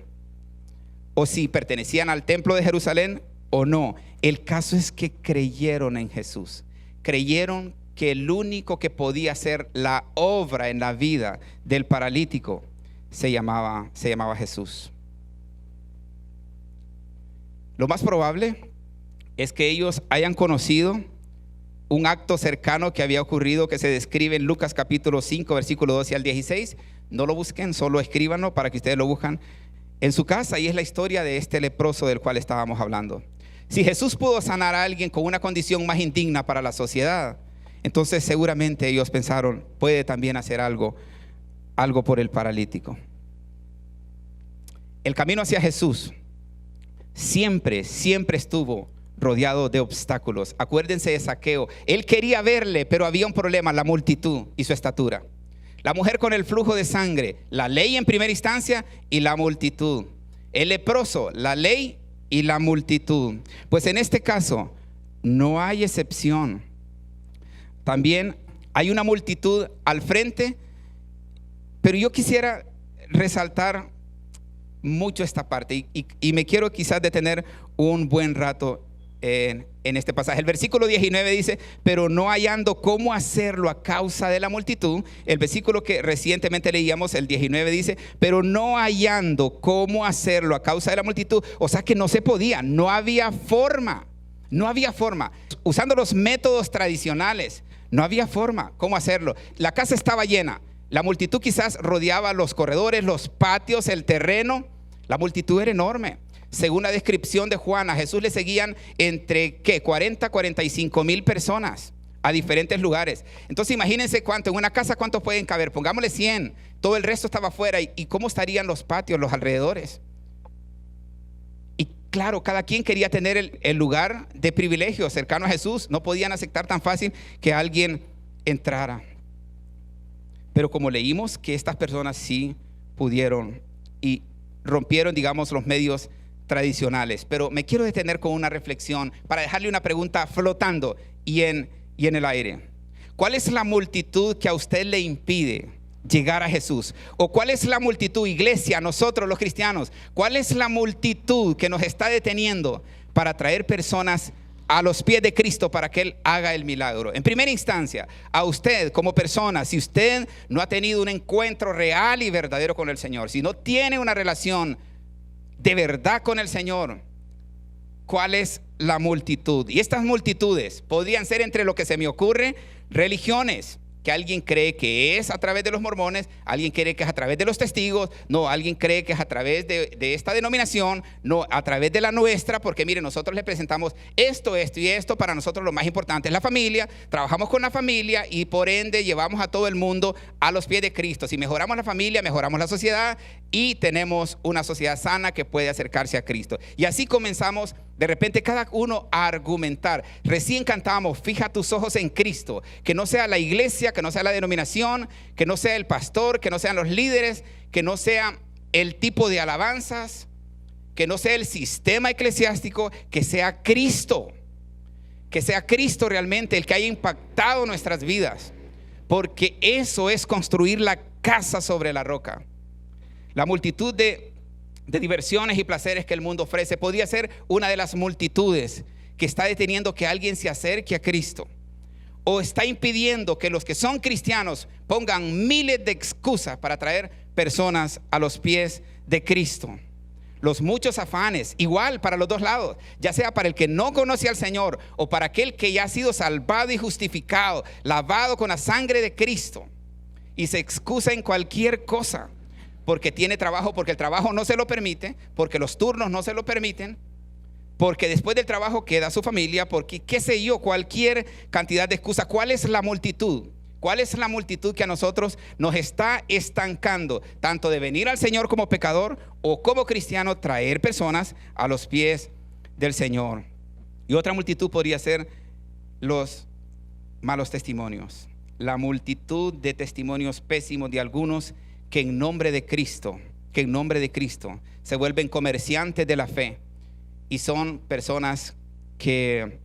o si pertenecían al templo de Jerusalén o no. El caso es que creyeron en Jesús, creyeron que el único que podía hacer la obra en la vida del paralítico se llamaba Jesús. Lo más probable es que ellos hayan conocido un acto cercano que había ocurrido, que se describe en Lucas capítulo 5 versículo 12 al 16. No lo busquen, solo escríbanlo para que ustedes lo buscan en su casa, y es la historia de este leproso del cual estábamos hablando. Si Jesús pudo sanar a alguien con una condición más indigna para la sociedad, entonces seguramente ellos pensaron, puede también hacer algo por el paralítico. El camino hacia Jesús siempre estuvo rodeado de obstáculos. Acuérdense de Zaqueo. Él quería verle, pero había un problema: la multitud y su estatura. La mujer con el flujo de sangre, la ley en primera instancia y la multitud. El leproso, la ley y la multitud. Pues en este caso no hay excepción. También hay una multitud al frente, pero yo quisiera resaltar mucho esta parte y me quiero quizás detener un buen rato en este pasaje. El versículo 19 dice, pero no hallando cómo hacerlo a causa de la multitud. El versículo que recientemente leíamos, el 19, dice, pero no hallando cómo hacerlo a causa de la multitud. O sea que no se podía, no había forma. No había forma. Usando los métodos tradicionales, no había forma cómo hacerlo. La casa estaba llena. La multitud quizás rodeaba los corredores, los patios, el terreno. La multitud era enorme. Según la descripción de Juan, a Jesús le seguían entre 40, 45 mil personas a diferentes lugares. Entonces imagínense cuánto, en una casa cuántos pueden caber, pongámosle 100, todo el resto estaba afuera. ¿Y cómo estarían los patios, los alrededores? Y claro, cada quien quería tener el lugar de privilegio cercano a Jesús. No podían aceptar tan fácil que alguien entrara. Pero como leímos que estas personas sí pudieron y rompieron, digamos, los medios tradicionales. Pero me quiero detener con una reflexión para dejarle una pregunta flotando y en el aire. ¿Cuál es la multitud que a usted le impide llegar a Jesús? ¿O cuál es la multitud, iglesia, nosotros los cristianos? ¿Cuál es la multitud que nos está deteniendo para traer personas a los pies de Cristo para que Él haga el milagro? En primera instancia, a usted como persona, si usted no ha tenido un encuentro real y verdadero con el Señor, si no tiene una relación de verdad con el Señor, ¿cuál es la multitud? Y estas multitudes podrían ser, entre lo que se me ocurre, religiones, que alguien cree que es a través de los mormones, alguien cree que es a través de los testigos, no, alguien cree que es a través de esta denominación, no, a través de la nuestra, porque mire, nosotros le presentamos esto y esto. Para nosotros lo más importante es la familia, trabajamos con la familia y por ende llevamos a todo el mundo a los pies de Cristo. Si mejoramos la familia, mejoramos la sociedad y tenemos una sociedad sana que puede acercarse a Cristo. Y así comenzamos de repente cada uno a argumentar. Recién cantábamos, fija tus ojos en Cristo, que no sea la iglesia, que no sea la denominación, que no sea el pastor, que no sean los líderes, que no sea el tipo de alabanzas, que no sea el sistema eclesiástico, que sea Cristo realmente el que haya impactado nuestras vidas, porque eso es construir la casa sobre la roca. La multitud de diversiones y placeres que el mundo ofrece podría ser una de las multitudes que está deteniendo que alguien se acerque a Cristo, o está impidiendo que los que son cristianos pongan miles de excusas para traer personas a los pies de Cristo. Los muchos afanes, igual para los dos lados, ya sea para el que no conoce al Señor o para aquel que ya ha sido salvado y justificado, lavado con la sangre de Cristo, y se excusa en cualquier cosa, porque tiene trabajo, porque el trabajo no se lo permite, porque los turnos no se lo permiten, porque después del trabajo queda su familia, porque qué sé yo, cualquier cantidad de excusas. ¿Cuál es la multitud? ¿Cuál es la multitud que a nosotros nos está estancando, tanto de venir al Señor como pecador o como cristiano, traer personas a los pies del Señor? Y otra multitud podría ser los malos testimonios, la multitud de testimonios pésimos de algunos que en nombre de Cristo se vuelven comerciantes de la fe y son personas que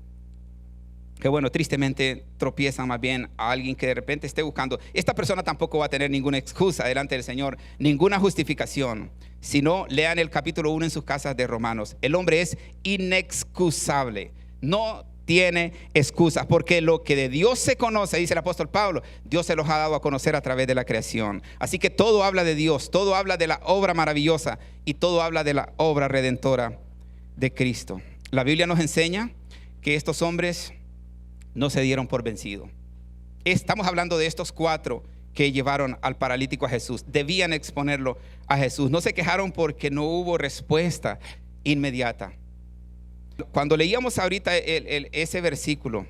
bueno, tristemente tropiezan más bien a alguien que de repente esté buscando. Esta persona tampoco va a tener ninguna excusa delante del Señor, ninguna justificación. Si no, lean el capítulo 1 en sus casas de Romanos. El hombre es inexcusable, no tiene excusas, porque lo que de Dios se conoce, dice el apóstol Pablo, Dios se los ha dado a conocer a través de la creación. Así que todo habla de Dios, todo habla de la obra maravillosa y todo habla de la obra redentora de Cristo. La Biblia nos enseña que estos hombres no se dieron por vencido. Estamos hablando de estos 4 que llevaron al paralítico a Jesús. Debían exponerlo a Jesús. No se quejaron porque no hubo respuesta inmediata. Cuando leíamos ahorita ese versículo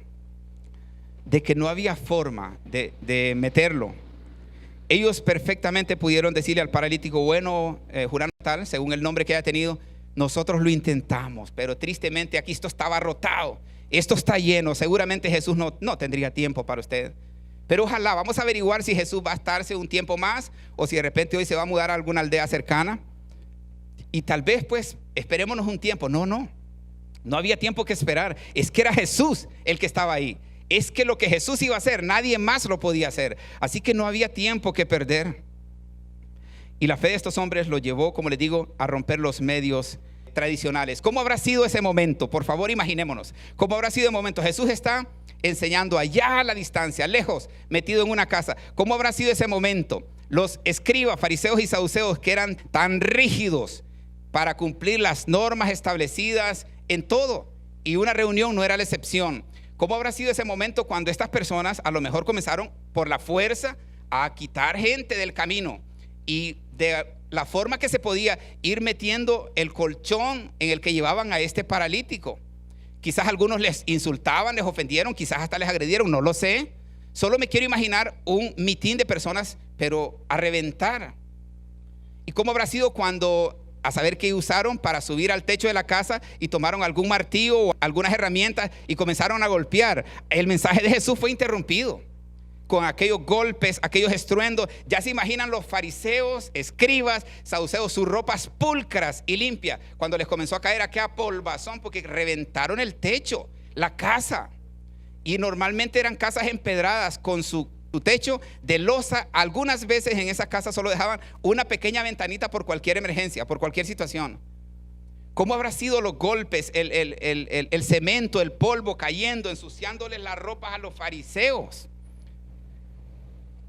de que no había forma de meterlo, ellos perfectamente pudieron decirle al paralítico, bueno, fulano tal, según el nombre que haya tenido, nosotros lo intentamos, pero tristemente aquí esto está abarrotado, esto está lleno, seguramente Jesús no tendría tiempo para usted. Pero ojalá, vamos a averiguar si Jesús va a estarse un tiempo más o si de repente hoy se va a mudar a alguna aldea cercana. Y tal vez pues esperémonos un tiempo. No había tiempo que esperar. Es que era Jesús el que estaba ahí. Es que lo que Jesús iba a hacer, nadie más lo podía hacer. Así que no había tiempo que perder. Y la fe de estos hombres lo llevó, como les digo, a romper los medios tradicionales. ¿Cómo habrá sido ese momento? Por favor, imaginémonos. ¿Cómo habrá sido el momento? Jesús está enseñando allá a la distancia, lejos, metido en una casa. ¿Cómo habrá sido ese momento? Los escribas, fariseos y saduceos, que eran tan rígidos para cumplir las normas establecidas en todo, y una reunión no era la excepción. ¿Cómo habrá sido ese momento cuando estas personas a lo mejor comenzaron por la fuerza a quitar gente del camino, y de la forma que se podía ir metiendo el colchón en el que llevaban a este paralítico? Quizás algunos les insultaban, les ofendieron, quizás hasta les agredieron, no lo sé. Solo me quiero imaginar un mitin de personas, pero a reventar. ¿Y cómo habrá sido cuando, a saber qué usaron para subir al techo de la casa y tomaron algún martillo o algunas herramientas y comenzaron a golpear? El mensaje de Jesús fue interrumpido con aquellos golpes, aquellos estruendos. Ya se imaginan los fariseos, escribas, saduceos, sus ropas pulcras y limpias, cuando les comenzó a caer aquella polvazón porque reventaron el techo, la casa. Y normalmente eran casas empedradas con su techo de losa. Algunas veces en esa casa solo dejaban una pequeña ventanita por cualquier emergencia, por cualquier situación. ¿Cómo habrá sido los golpes, el cemento, el polvo cayendo, ensuciándoles las ropas a los fariseos?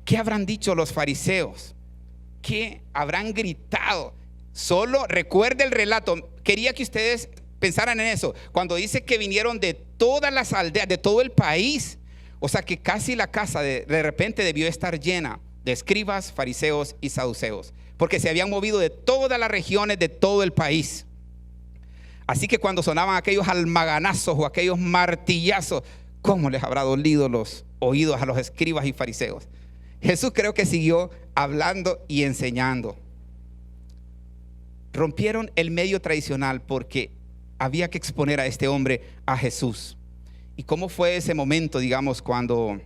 ¿Qué habrán dicho los fariseos? ¿Qué habrán gritado? Solo recuerde el relato. Quería que ustedes pensaran en eso. Cuando dice que vinieron de todas las aldeas, de todo el país. O sea que casi la casa de repente debió estar llena de escribas, fariseos y saduceos, porque se habían movido de todas las regiones de todo el país. Así que cuando sonaban aquellos almaganazos o aquellos martillazos, ¿cómo les habrá dolido los oídos a los escribas y fariseos? Jesús creo que siguió hablando y enseñando. Rompieron el medio tradicional porque había que exponer a este hombre a Jesús. ¿Y cómo fue ese momento, digamos, cuando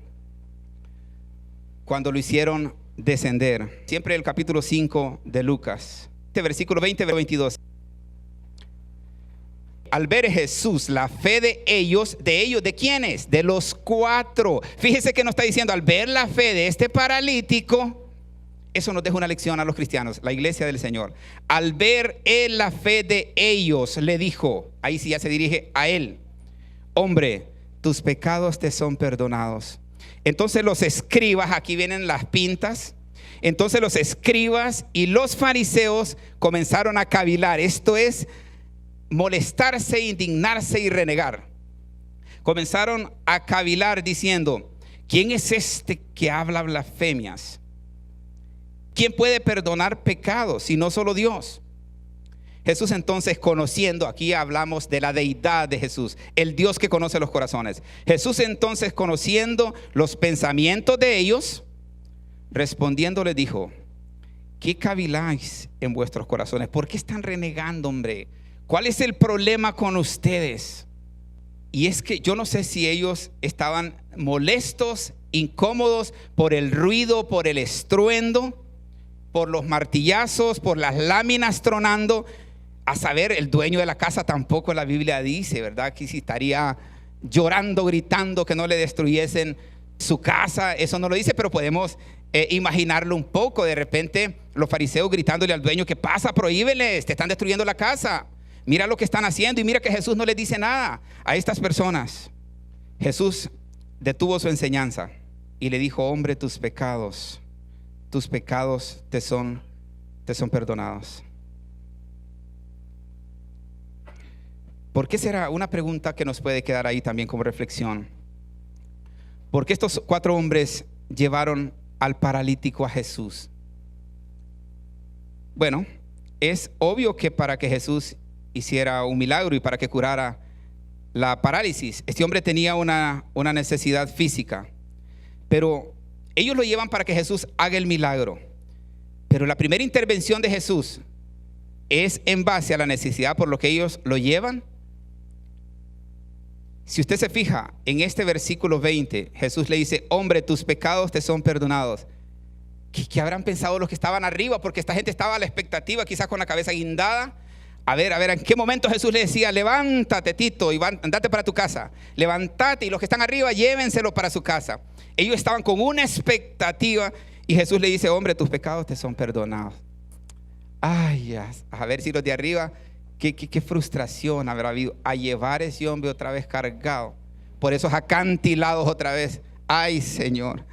lo hicieron descender? Siempre el capítulo 5 de Lucas, versículo 20-22. Al ver Jesús la fe de ellos, ¿de quiénes? De los 4. Fíjese que nos está diciendo, al ver la fe de este paralítico, eso nos deja una lección a los cristianos, la iglesia del Señor. Al ver él la fe de ellos, le dijo, ahí sí ya se dirige a él: hombre, tus pecados te son perdonados. Entonces los escribas, aquí vienen las pintas. Entonces los escribas y los fariseos comenzaron a cavilar, esto es, molestarse, indignarse y renegar. Comenzaron a cavilar diciendo: ¿quién es este que habla blasfemias? ¿Quién puede perdonar pecados si no solo Dios? Jesús entonces, conociendo, aquí hablamos de la deidad de Jesús, el Dios que conoce los corazones. Jesús entonces, conociendo los pensamientos de ellos, respondiendo les dijo: ¿qué caviláis en vuestros corazones? ¿Por qué están renegando, hombre? ¿Cuál es el problema con ustedes? Y es que yo no sé si ellos estaban molestos, incómodos por el ruido, por el estruendo, por los martillazos, por las láminas tronando. A saber, el dueño de la casa tampoco la Biblia dice, ¿verdad? Que si estaría llorando, gritando que no le destruyesen su casa, eso no lo dice, pero podemos imaginarlo un poco. De repente los fariseos gritándole al dueño: ¿qué pasa? Prohíbeles, te están destruyendo la casa. Mira lo que están haciendo. Y mira que Jesús no les dice nada a estas personas. Jesús detuvo su enseñanza y le dijo: hombre, tus pecados te son perdonados. ¿Por qué será? Una pregunta que nos puede quedar ahí también como reflexión. ¿Por qué estos 4 hombres llevaron al paralítico a Jesús? Bueno, es obvio que para que Jesús hiciera un milagro y para que curara la parálisis, este hombre tenía una necesidad física, pero ellos lo llevan para que Jesús haga el milagro. Pero la primera intervención de Jesús es en base a la necesidad por lo que ellos lo llevan. Si usted se fija en este versículo 20, Jesús le dice: hombre, tus pecados te son perdonados. ¿Qué habrán pensado los que estaban arriba? Porque esta gente estaba a la expectativa, quizás con la cabeza guindada. A ver, ¿en qué momento Jesús le decía: levántate, Tito, y andate para tu casa? Levántate, y los que están arriba, llévenselo para su casa. Ellos estaban con una expectativa y Jesús le dice: hombre, tus pecados te son perdonados. Ay, a ver si los de arriba, Qué frustración habrá habido a llevar ese hombre otra vez cargado por esos acantilados otra vez. Ay, Señor,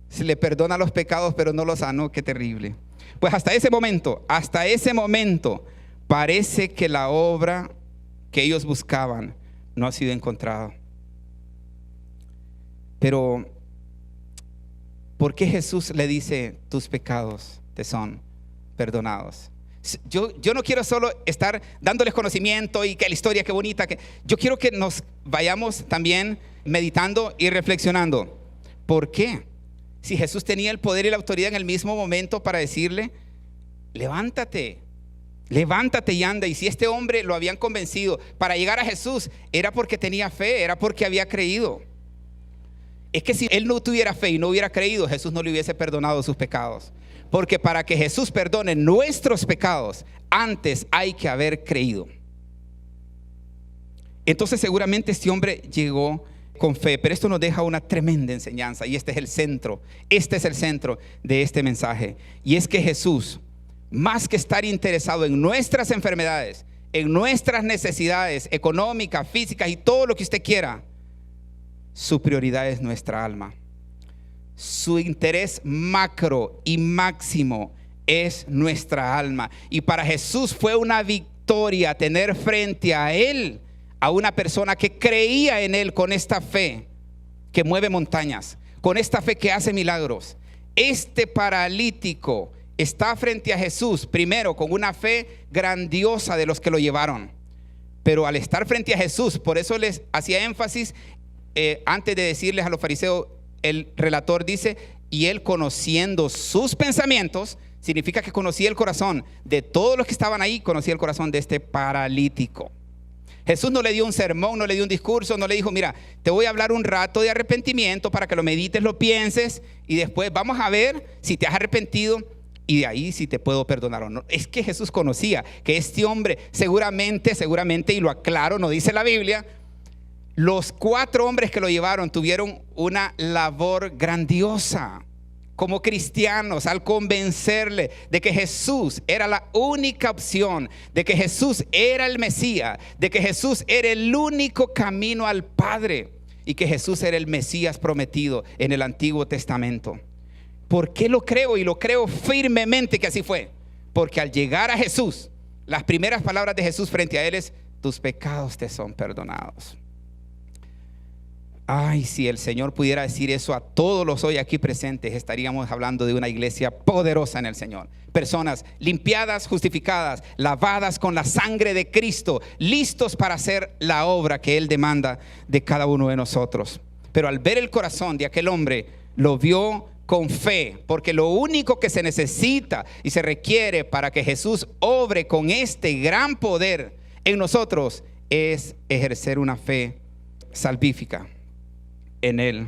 se le perdona los pecados pero no los sanó. Qué terrible. Pues hasta ese momento parece que la obra que ellos buscaban no ha sido encontrada. Pero ¿por qué Jesús le dice tus pecados te son perdonados? Yo no quiero solo estar dándoles conocimiento y que la historia, qué bonita. Yo quiero que nos vayamos también meditando y reflexionando. ¿Por qué? Si Jesús tenía el poder y la autoridad en el mismo momento para decirle, levántate y anda. Y si este hombre lo habían convencido para llegar a Jesús, era porque tenía fe, era porque había creído. Es que si él no tuviera fe y no hubiera creído, Jesús no le hubiese perdonado sus pecados. Porque para que Jesús perdone nuestros pecados, antes hay que haber creído. Entonces seguramente este hombre llegó con fe, pero esto nos deja una tremenda enseñanza, y este es el centro de este mensaje. Y es que Jesús, más que estar interesado en nuestras enfermedades, en nuestras necesidades económicas, físicas y todo lo que usted quiera, su prioridad es nuestra alma. Su interés macro y máximo es nuestra alma. Y para Jesús fue una victoria tener frente a él a una persona que creía en él con esta fe que mueve montañas, con esta fe que hace milagros. Este paralítico está frente a Jesús, primero con una fe grandiosa de los que lo llevaron. Pero al estar frente a Jesús, por eso les hacía énfasis, antes de decirles a los fariseos, el relator dice, y él conociendo sus pensamientos, significa que conocía el corazón de todos los que estaban ahí, conocía el corazón de este paralítico. Jesús no le dio un sermón, no le dio un discurso, no le dijo, mira, te voy a hablar un rato de arrepentimiento para que lo medites, lo pienses, y después vamos a ver si te has arrepentido y de ahí si te puedo perdonar o no. Es que Jesús conocía que este hombre seguramente, y lo aclaro, no dice la Biblia, los 4 hombres que lo llevaron tuvieron una labor grandiosa como cristianos al convencerle de que Jesús era la única opción, de que Jesús era el Mesías, de que Jesús era el único camino al Padre y que Jesús era el Mesías prometido en el Antiguo Testamento. ¿Por qué lo creo? Y lo creo firmemente que así fue. Porque al llegar a Jesús, las primeras palabras de Jesús frente a él es, tus pecados te son perdonados. Ay, si el Señor pudiera decir eso a todos los hoy aquí presentes, estaríamos hablando de una iglesia poderosa en el Señor. Personas limpiadas, justificadas, lavadas con la sangre de Cristo, listos para hacer la obra que Él demanda de cada uno de nosotros. Pero al ver el corazón de aquel hombre, lo vio con fe, porque lo único que se necesita y se requiere para que Jesús obre con este gran poder en nosotros es ejercer una fe salvífica en Él.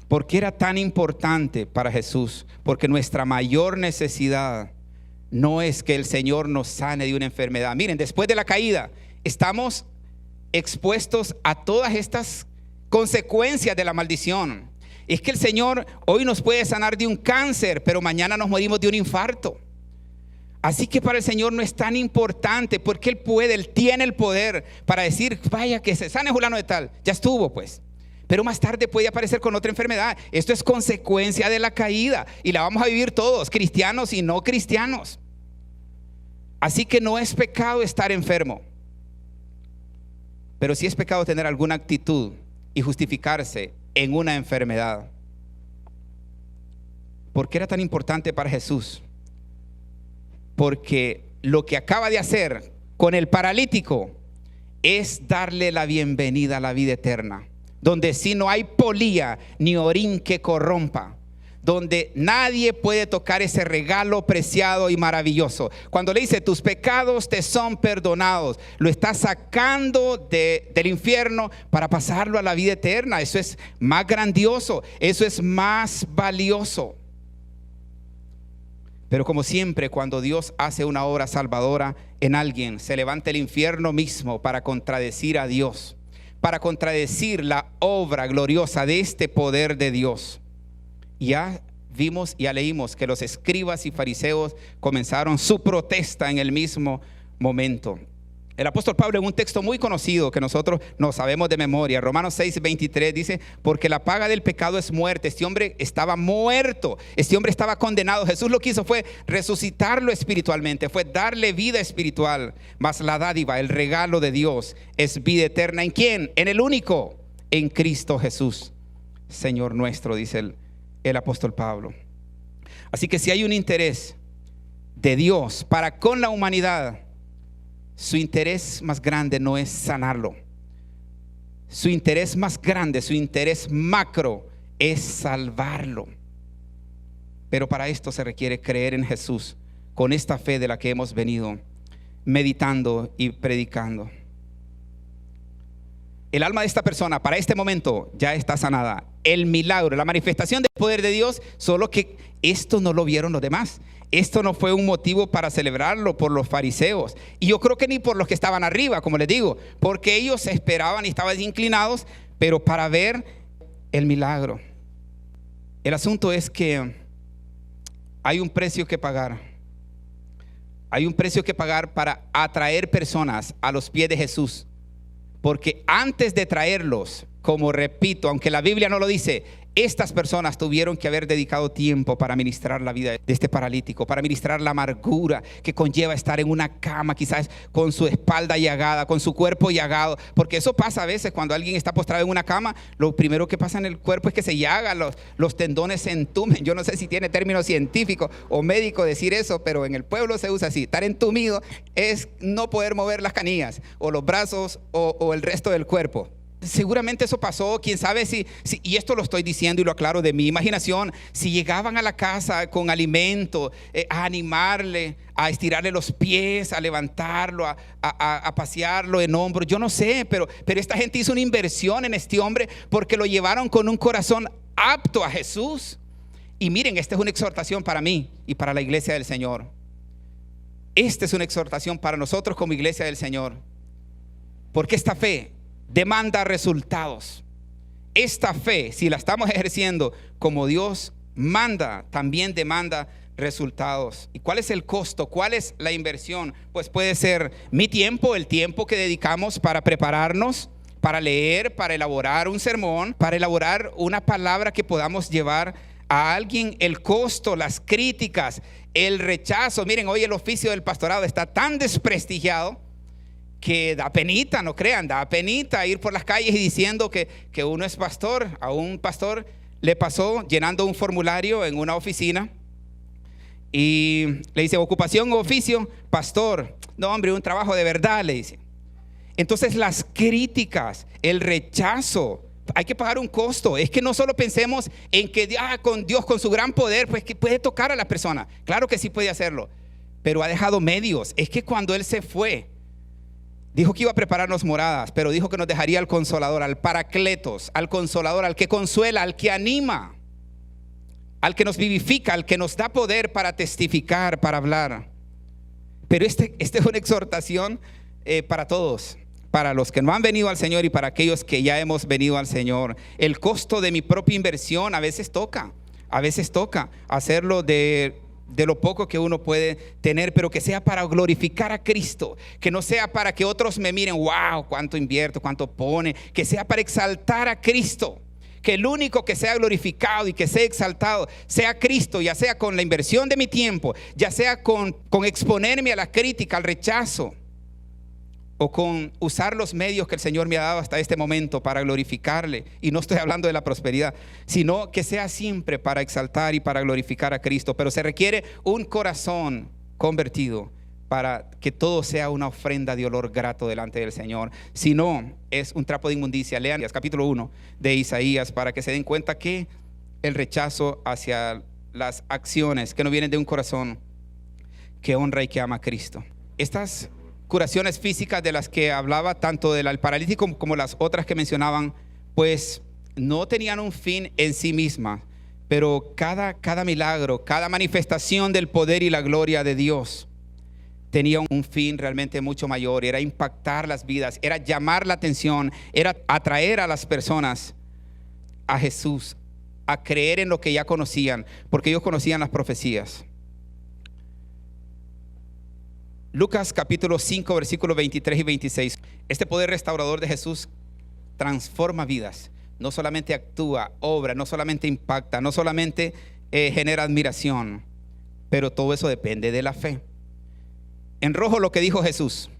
¿Por qué era tan importante para Jesús? Porque nuestra mayor necesidad no es que el Señor nos sane de una enfermedad. Miren, después de la caída estamos expuestos a todas estas consecuencias de la maldición. Es que el Señor hoy nos puede sanar de un cáncer, pero mañana nos morimos de un infarto. Así que para el Señor no es tan importante, porque Él tiene el poder para decir, vaya que se sane fulano de tal, ya estuvo pues. Pero más tarde puede aparecer con otra enfermedad. Esto es consecuencia de la caída y la vamos a vivir todos, cristianos y no cristianos. Así que no es pecado estar enfermo, pero sí es pecado tener alguna actitud y justificarse en una enfermedad. ¿Por qué era tan importante para Jesús? Porque lo que acaba de hacer con el paralítico es darle la bienvenida a la vida eterna, donde sí no hay polía ni orín que corrompa, donde nadie puede tocar ese regalo preciado y maravilloso. Cuando le dice tus pecados te son perdonados, lo está sacando del infierno para pasarlo a la vida eterna. Eso es más grandioso, eso es más valioso. Pero como siempre, cuando Dios hace una obra salvadora en alguien, se levanta el infierno mismo para contradecir a Dios, para contradecir la obra gloriosa de este poder de Dios. Ya vimos, ya leímos que los escribas y fariseos comenzaron su protesta en el mismo momento. El apóstol Pablo, en un texto muy conocido que nosotros no sabemos de memoria, Romanos 6:23, dice: porque la paga del pecado es muerte. Este hombre estaba muerto, este hombre estaba condenado. Jesús lo que hizo fue resucitarlo espiritualmente, fue darle vida espiritual. Mas la dádiva, el regalo de Dios, es vida eterna. ¿En quién? En el único, en Cristo Jesús, Señor nuestro, dice el apóstol Pablo. Así que si hay un interés de Dios para con la humanidad, su interés más grande no es sanarlo. Su interés más grande, su interés macro, es salvarlo. Pero para esto se requiere creer en Jesús con esta fe de la que hemos venido meditando y predicando. El alma de esta persona para este momento ya está sanada. El milagro, la manifestación del poder de Dios, solo que esto no lo vieron los demás. Esto no fue un motivo para celebrarlo por los fariseos. Y yo creo que ni por los que estaban arriba, como les digo, porque ellos esperaban y estaban inclinados, pero para ver el milagro. El asunto es que hay un precio que pagar. Hay un precio que pagar para atraer personas a los pies de Jesús. Porque antes de traerlos, como repito, aunque la Biblia no lo dice, estas personas tuvieron que haber dedicado tiempo para ministrar la vida de este paralítico, para ministrar la amargura que conlleva estar en una cama, quizás con su espalda llagada, con su cuerpo llagado. Porque eso pasa a veces cuando alguien está postrado en una cama. Lo primero que pasa en el cuerpo es que se llaga, los tendones se entumen. Yo no sé si tiene término científico o médico decir eso, pero en el pueblo se usa así. Estar entumido es no poder mover las canillas o los brazos o el resto del cuerpo. Seguramente eso pasó, quién sabe si, y esto lo estoy diciendo y lo aclaro de mi imaginación, si llegaban a la casa con alimento, a animarle, a estirarle los pies, a levantarlo, a pasearlo en hombros, yo no sé, pero esta gente hizo una inversión en este hombre porque lo llevaron con un corazón apto a Jesús. Y miren, esta es una exhortación para mí y para la iglesia del Señor. Esta es una exhortación para nosotros como iglesia del Señor, porque esta fe demanda resultados. Esta fe, si la estamos ejerciendo como Dios manda, también demanda resultados. ¿Y cuál es el costo? ¿Cuál es la inversión? Pues puede ser mi tiempo, el tiempo que dedicamos para prepararnos, para leer, para elaborar un sermón, para elaborar una palabra que podamos llevar a alguien, el costo, las críticas, el rechazo. Miren, hoy el oficio del pastorado está tan desprestigiado que da penita, no crean, da penita ir por las calles y diciendo que uno es pastor. A un pastor le pasó llenando un formulario en una oficina y le dice: ocupación o oficio, pastor. No, hombre, un trabajo de verdad, le dice. Entonces las críticas, el rechazo, hay que pagar un costo. Es que no solo pensemos en que con Dios, con su gran poder, pues que puede tocar a la persona. Claro que sí puede hacerlo, pero ha dejado medios. Es que cuando Él se fue, dijo que iba a prepararnos moradas, pero dijo que nos dejaría al Consolador, al Paracletos, al Consolador, al que consuela, al que anima, al que nos vivifica, al que nos da poder para testificar, para hablar. Pero esta es una exhortación para todos, para los que no han venido al Señor y para aquellos que ya hemos venido al Señor. El costo de mi propia inversión a veces toca hacerlo de lo poco que uno puede tener, pero que sea para glorificar a Cristo, que no sea para que otros me miren, wow, cuánto invierto, cuánto pone, que sea para exaltar a Cristo, que el único que sea glorificado y que sea exaltado sea Cristo, ya sea con la inversión de mi tiempo, ya sea con exponerme a la crítica, al rechazo, o con usar los medios que el Señor me ha dado hasta este momento para glorificarle. Y no estoy hablando de la prosperidad, sino que sea siempre para exaltar y para glorificar a Cristo. Pero se requiere un corazón convertido para que todo sea una ofrenda de olor grato delante del Señor. Si no, es un trapo de inmundicia. Lean capítulo 1 de Isaías para que se den cuenta que el rechazo hacia las acciones que no vienen de un corazón que honra y que ama a Cristo. Estas curaciones físicas de las que hablaba, tanto del paralítico como las otras que mencionaban, pues no tenían un fin en sí mismas, pero cada milagro, cada manifestación del poder y la gloria de Dios tenía un fin realmente mucho mayor. Era impactar las vidas, era llamar la atención, era atraer a las personas a Jesús, a creer en lo que ya conocían, porque ellos conocían las profecías. Lucas capítulo 5, versículos 23 y 26. Este poder restaurador de Jesús transforma vidas. No solamente actúa, obra, no solamente impacta, no solamente genera admiración, pero todo eso depende de la fe. En rojo lo que dijo Jesús.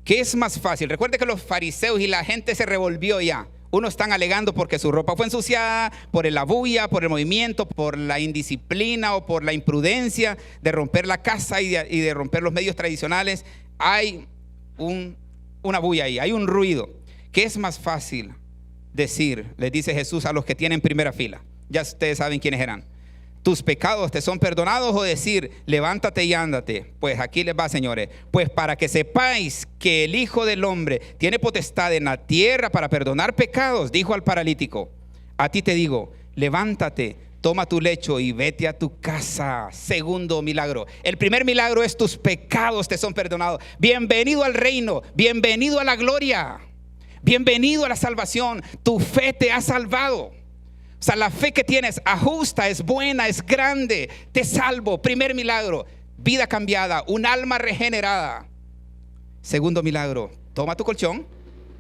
¿Qué es más fácil? Recuerde que los fariseos y la gente se revolvió ya. Unos están alegando porque su ropa fue ensuciada, por la bulla, por el movimiento, por la indisciplina o por la imprudencia de romper la casa y de romper los medios tradicionales. Hay una bulla ahí, hay un ruido. ¿Qué es más fácil decir? Les dice Jesús a los que tienen primera fila. Ya ustedes saben quiénes eran. ¿Tus pecados te son perdonados? O decir, levántate y ándate. Pues aquí les va, señores. Pues para que sepáis que el Hijo del Hombre tiene potestad en la tierra para perdonar pecados, dijo al paralítico, a ti te digo, levántate, toma tu lecho y vete a tu casa. Segundo milagro. El primer milagro es tus pecados te son perdonados. Bienvenido al reino, bienvenido a la gloria, bienvenido a la salvación. Tu fe te ha salvado. O sea, la fe que tienes ajusta, es buena, es grande, te salvo. Primer milagro, vida cambiada, un alma regenerada. Segundo milagro, toma tu colchón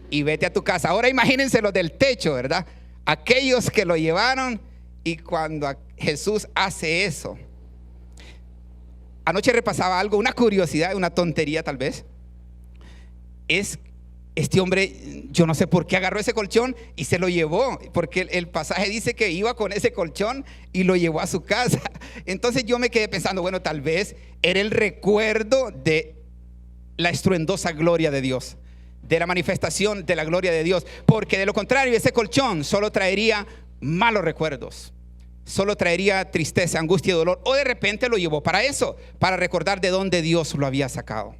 y vete a tu casa. Ahora imagínense lo del techo, ¿verdad? Aquellos que lo llevaron, y cuando Jesús hace eso. Anoche repasaba algo, una curiosidad, una tontería tal vez. Es este hombre, yo no sé por qué agarró ese colchón y se lo llevó, porque el pasaje dice que iba con ese colchón y lo llevó a su casa. Entonces yo me quedé pensando, bueno, tal vez era el recuerdo de la estruendosa gloria de Dios, de la manifestación de la gloria de Dios, porque de lo contrario ese colchón solo traería malos recuerdos, solo traería tristeza, angustia y dolor. O de repente lo llevó para eso, para recordar de dónde Dios lo había sacado,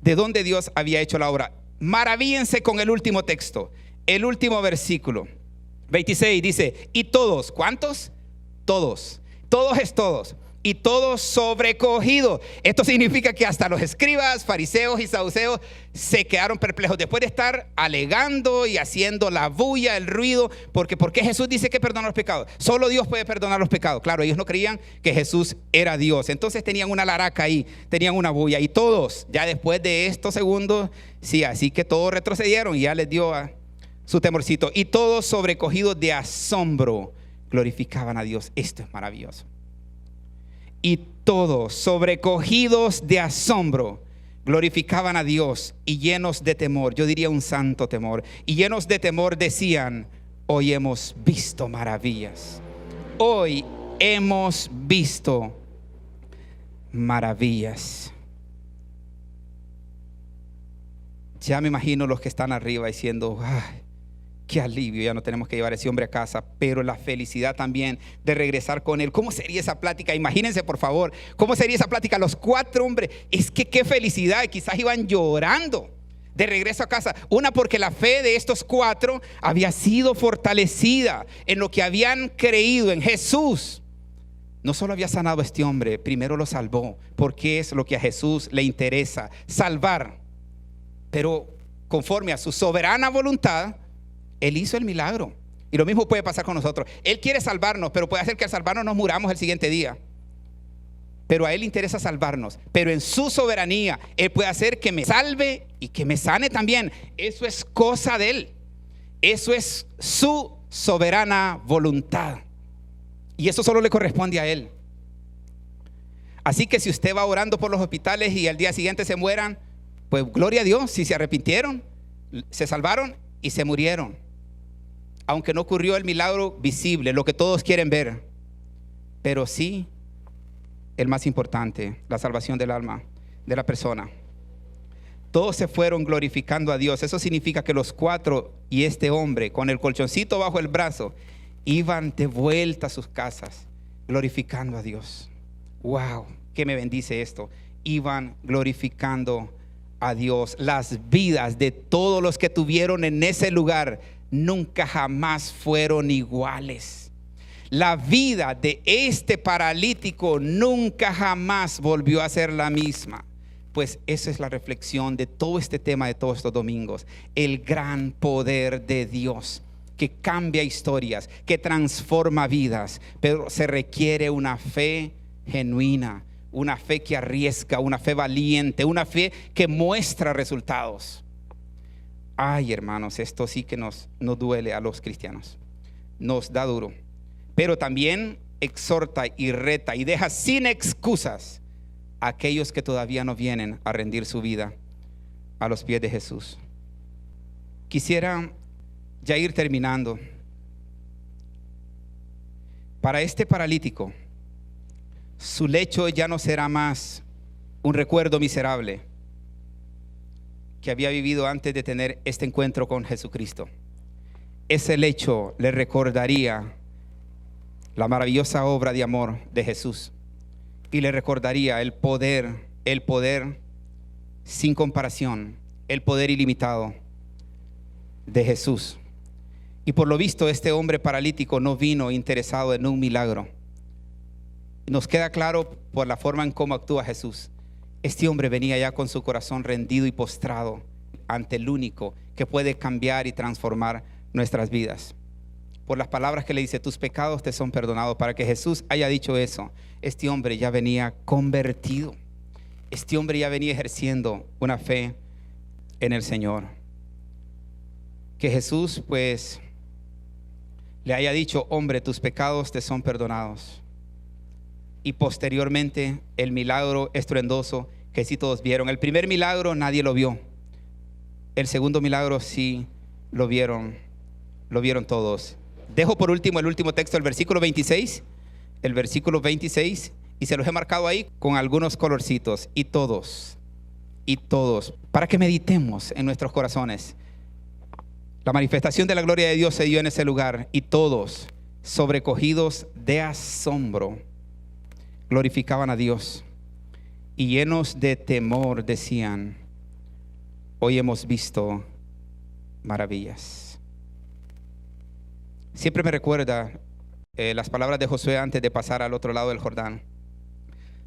de dónde Dios había hecho la obra. Maravíllense con el último texto, el último versículo 26 dice, y todos, ¿cuántos? Todos, todos es todos, y todos sobrecogidos. Esto significa que hasta los escribas, fariseos y saduceos se quedaron perplejos después de estar alegando y haciendo la bulla, el ruido, porque ¿por qué Jesús dice que perdona los pecados? Solo Dios puede perdonar los pecados. Claro, ellos no creían que Jesús era Dios, entonces tenían una laraca ahí, tenían una bulla, y todos, ya después de estos segundos, sí, así que todos retrocedieron y ya les dio su temorcito, y todos sobrecogidos de asombro glorificaban a Dios. Esto es maravilloso. Y todos sobrecogidos de asombro glorificaban a Dios, y llenos de temor, yo diría un santo temor, y llenos de temor decían, hoy hemos visto maravillas. Hoy hemos visto maravillas. Ya me imagino los que están arriba diciendo, ay, qué alivio, ya no tenemos que llevar a ese hombre a casa. Pero la felicidad también de regresar con él. ¿Cómo sería esa plática? Imagínense por favor, ¿cómo sería esa plática? Los 4 hombres, es que qué felicidad. Quizás iban llorando de regreso a casa. Una, porque la fe de estos 4 había sido fortalecida en lo que habían creído en Jesús. No solo había sanado a este hombre, primero lo salvó, porque es lo que a Jesús le interesa, salvar. Pero conforme a su soberana voluntad, Él hizo el milagro. Y lo mismo puede pasar con nosotros. Él quiere salvarnos, pero puede hacer que al salvarnos nos muramos el siguiente día. Pero a Él le interesa salvarnos. Pero en su soberanía, Él puede hacer que me salve y que me sane también. Eso es cosa de Él. Eso es su soberana voluntad. Y eso solo le corresponde a Él. Así que si usted va orando por los hospitales y al día siguiente se mueran, pues gloria a Dios, si se arrepintieron, se salvaron y se murieron. Aunque no ocurrió el milagro visible, lo que todos quieren ver, pero sí el más importante, la salvación del alma de la persona. Todos se fueron glorificando a Dios. Eso significa que los 4 y este hombre con el colchoncito bajo el brazo iban de vuelta a sus casas glorificando a Dios. Wow, que me bendice esto. Iban glorificando a Dios. Las vidas de todos los que tuvieron en ese lugar nunca jamás fueron iguales. La vida de este paralítico nunca jamás volvió a ser la misma. Pues esa es la reflexión de todo este tema de todos estos domingos. El gran poder de Dios que cambia historias, que transforma vidas, pero se requiere una fe genuina, una fe que arriesga, una fe valiente, una fe que muestra resultados. Ay, hermanos, esto sí que nos duele a los cristianos, nos da duro, pero también exhorta y reta y deja sin excusas a aquellos que todavía no vienen a rendir su vida a los pies de Jesús. Quisiera ya ir terminando. Para este paralítico, su lecho ya no será más un recuerdo miserable que había vivido antes de tener este encuentro con Jesucristo. Ese lecho le recordaría la maravillosa obra de amor de Jesús y le recordaría el poder sin comparación, el poder ilimitado de Jesús. Y por lo visto este hombre paralítico no vino interesado en un milagro. Nos queda claro por la forma en cómo actúa Jesús. Este hombre venía ya con su corazón rendido y postrado ante el único que puede cambiar y transformar nuestras vidas. Por las palabras que le dice, tus pecados te son perdonados. Para que Jesús haya dicho eso, este hombre ya venía convertido. Este hombre ya venía ejerciendo una fe en el Señor. Que Jesús pues le haya dicho, hombre, tus pecados te son perdonados. Y posteriormente el milagro estruendoso que sí todos vieron. El primer milagro nadie lo vio. El segundo milagro sí lo vieron todos. Dejo por último el último texto, el versículo 26. El versículo 26, y se los he marcado ahí con algunos colorcitos. Y todos, para que meditemos en nuestros corazones. La manifestación de la gloria de Dios se dio en ese lugar, y todos, sobrecogidos de asombro, glorificaban a Dios, y llenos de temor decían, hoy hemos visto maravillas. Siempre me recuerda las palabras de Josué antes de pasar al otro lado del Jordán.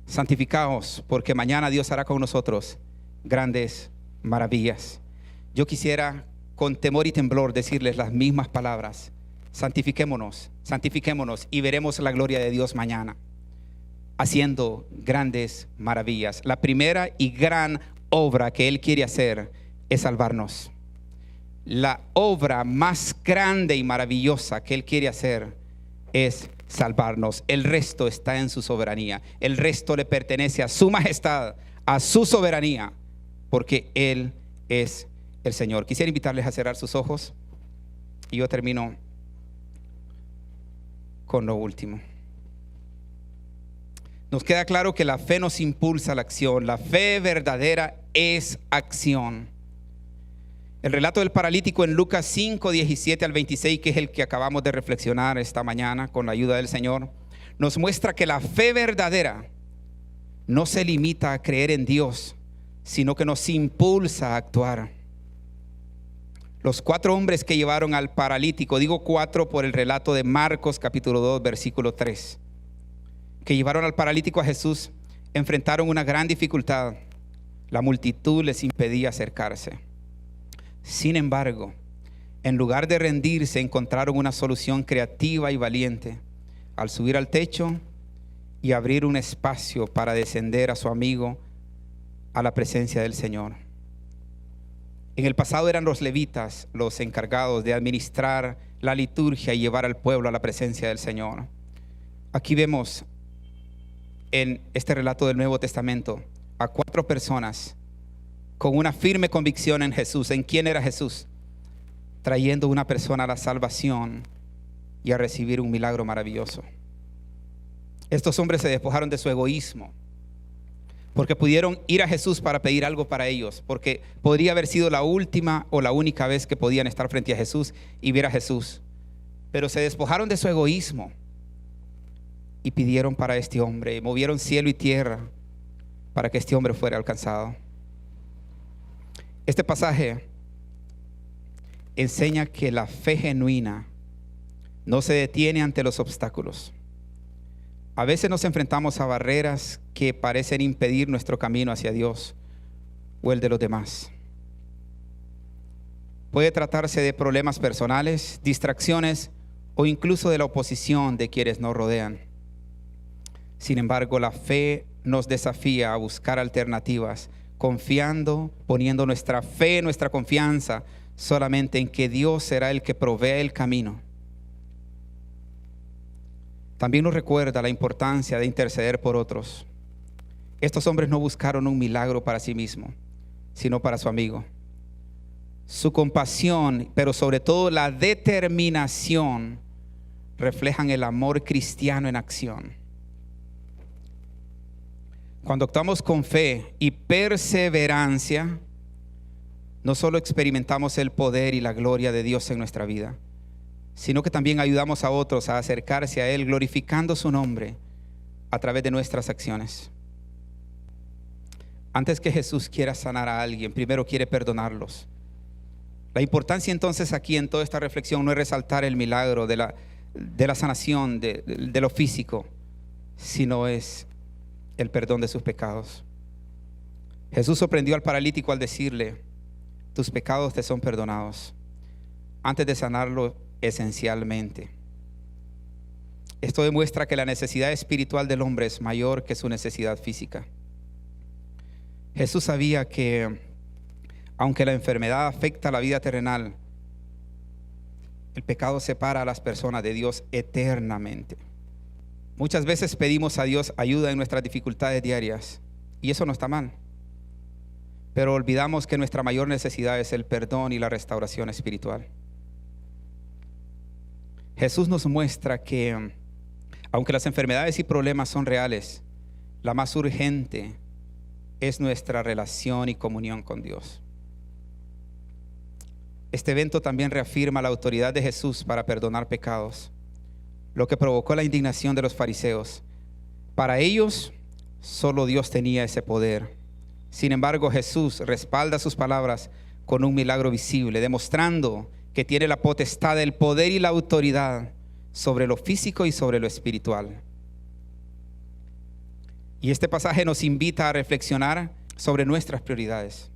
Santificaos, porque mañana Dios hará con nosotros grandes maravillas. Yo quisiera con temor y temblor decirles las mismas palabras. Santifiquémonos y veremos la gloria de Dios mañana, haciendo grandes maravillas. La primera y gran obra que Él quiere hacer es salvarnos. La obra más grande y maravillosa que Él quiere hacer es salvarnos. El resto está en su soberanía. El resto le pertenece a su majestad, a su soberanía, porque Él es el Señor. Quisiera invitarles a cerrar sus ojos y yo termino con lo último. Nos queda claro que la fe nos impulsa a la acción. La fe verdadera es acción. El relato del paralítico en Lucas 5, 17 al 26, que es el que acabamos de reflexionar esta mañana con la ayuda del Señor, nos muestra que la fe verdadera no se limita a creer en Dios, sino que nos impulsa a actuar. Los 4 hombres que llevaron al paralítico, digo 4 por el relato de Marcos capítulo 2, versículo 3, que llevaron al paralítico a Jesús, enfrentaron una gran dificultad. La multitud les impedía acercarse. Sin embargo, en lugar de rendirse, encontraron una solución creativa y valiente al subir al techo y abrir un espacio para descender a su amigo a la presencia del Señor. En el pasado eran los levitas los encargados de administrar la liturgia y llevar al pueblo a la presencia del Señor. Aquí vemos en este relato del Nuevo Testamento a 4 personas con una firme convicción en Jesús. ¿En quién era Jesús? Trayendo una persona a la salvación y a recibir un milagro maravilloso. Estos hombres se despojaron de su egoísmo, porque pudieron ir a Jesús para pedir algo para ellos, porque podría haber sido la última o la única vez que podían estar frente a Jesús y ver a Jesús. Pero se despojaron de su egoísmo y pidieron para este hombre, movieron cielo y tierra para que este hombre fuera alcanzado. Este pasaje enseña que la fe genuina no se detiene ante los obstáculos. A veces nos enfrentamos a barreras que parecen impedir nuestro camino hacia Dios o el de los demás. Puede tratarse de problemas personales, distracciones o incluso de la oposición de quienes nos rodean. Sin embargo, la fe nos desafía a buscar alternativas, confiando, poniendo nuestra fe, nuestra confianza solamente en que Dios será el que provee el camino. También nos recuerda la importancia de interceder por otros. Estos hombres no buscaron un milagro para sí mismos, sino para su amigo. Su compasión, pero sobre todo la determinación, reflejan el amor cristiano en acción. Cuando actuamos con fe y perseverancia, no solo experimentamos el poder y la gloria de Dios en nuestra vida, sino que también ayudamos a otros a acercarse a Él, glorificando su nombre a través de nuestras acciones. Antes que Jesús quiera sanar a alguien, primero quiere perdonarlos. La importancia entonces aquí en toda esta reflexión no es resaltar el milagro de la sanación, de lo físico, sino es el perdón de sus pecados. Jesús sorprendió al paralítico al decirle: tus pecados te son perdonados, antes de sanarlo esencialmente. Esto demuestra que la necesidad espiritual del hombre es mayor que su necesidad física. Jesús sabía que aunque la enfermedad afecta la vida terrenal, el pecado separa a las personas de Dios eternamente. Muchas veces pedimos a Dios ayuda en nuestras dificultades diarias, y eso no está mal. Pero olvidamos que nuestra mayor necesidad es el perdón y la restauración espiritual. Jesús nos muestra que aunque las enfermedades y problemas son reales, la más urgente es nuestra relación y comunión con Dios. Este evento también reafirma la autoridad de Jesús para perdonar pecados, lo que provocó la indignación de los fariseos. Para ellos, solo Dios tenía ese poder. Sin embargo, Jesús respalda sus palabras con un milagro visible, demostrando que tiene la potestad, el poder y la autoridad sobre lo físico y sobre lo espiritual. Y este pasaje nos invita a reflexionar sobre nuestras prioridades.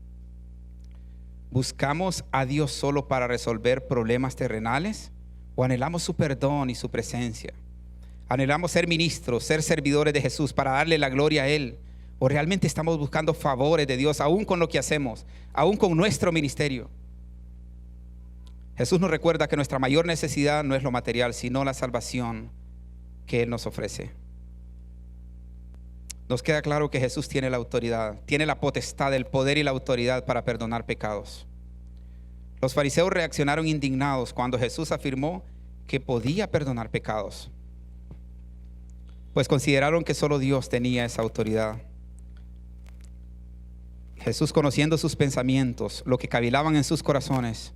¿Buscamos a Dios solo para resolver problemas terrenales? ¿O anhelamos su perdón y su presencia? ¿Anhelamos ser ministros, ser servidores de Jesús para darle la gloria a Él? ¿O realmente estamos buscando favores de Dios aún con lo que hacemos, aún con nuestro ministerio? Jesús nos recuerda que nuestra mayor necesidad no es lo material, sino la salvación que Él nos ofrece. Nos queda claro que Jesús tiene la autoridad, tiene la potestad, el poder y la autoridad para perdonar pecados. Los fariseos reaccionaron indignados cuando Jesús afirmó que podía perdonar pecados, pues consideraron que solo Dios tenía esa autoridad. Jesús, conociendo sus pensamientos, lo que cavilaban en sus corazones,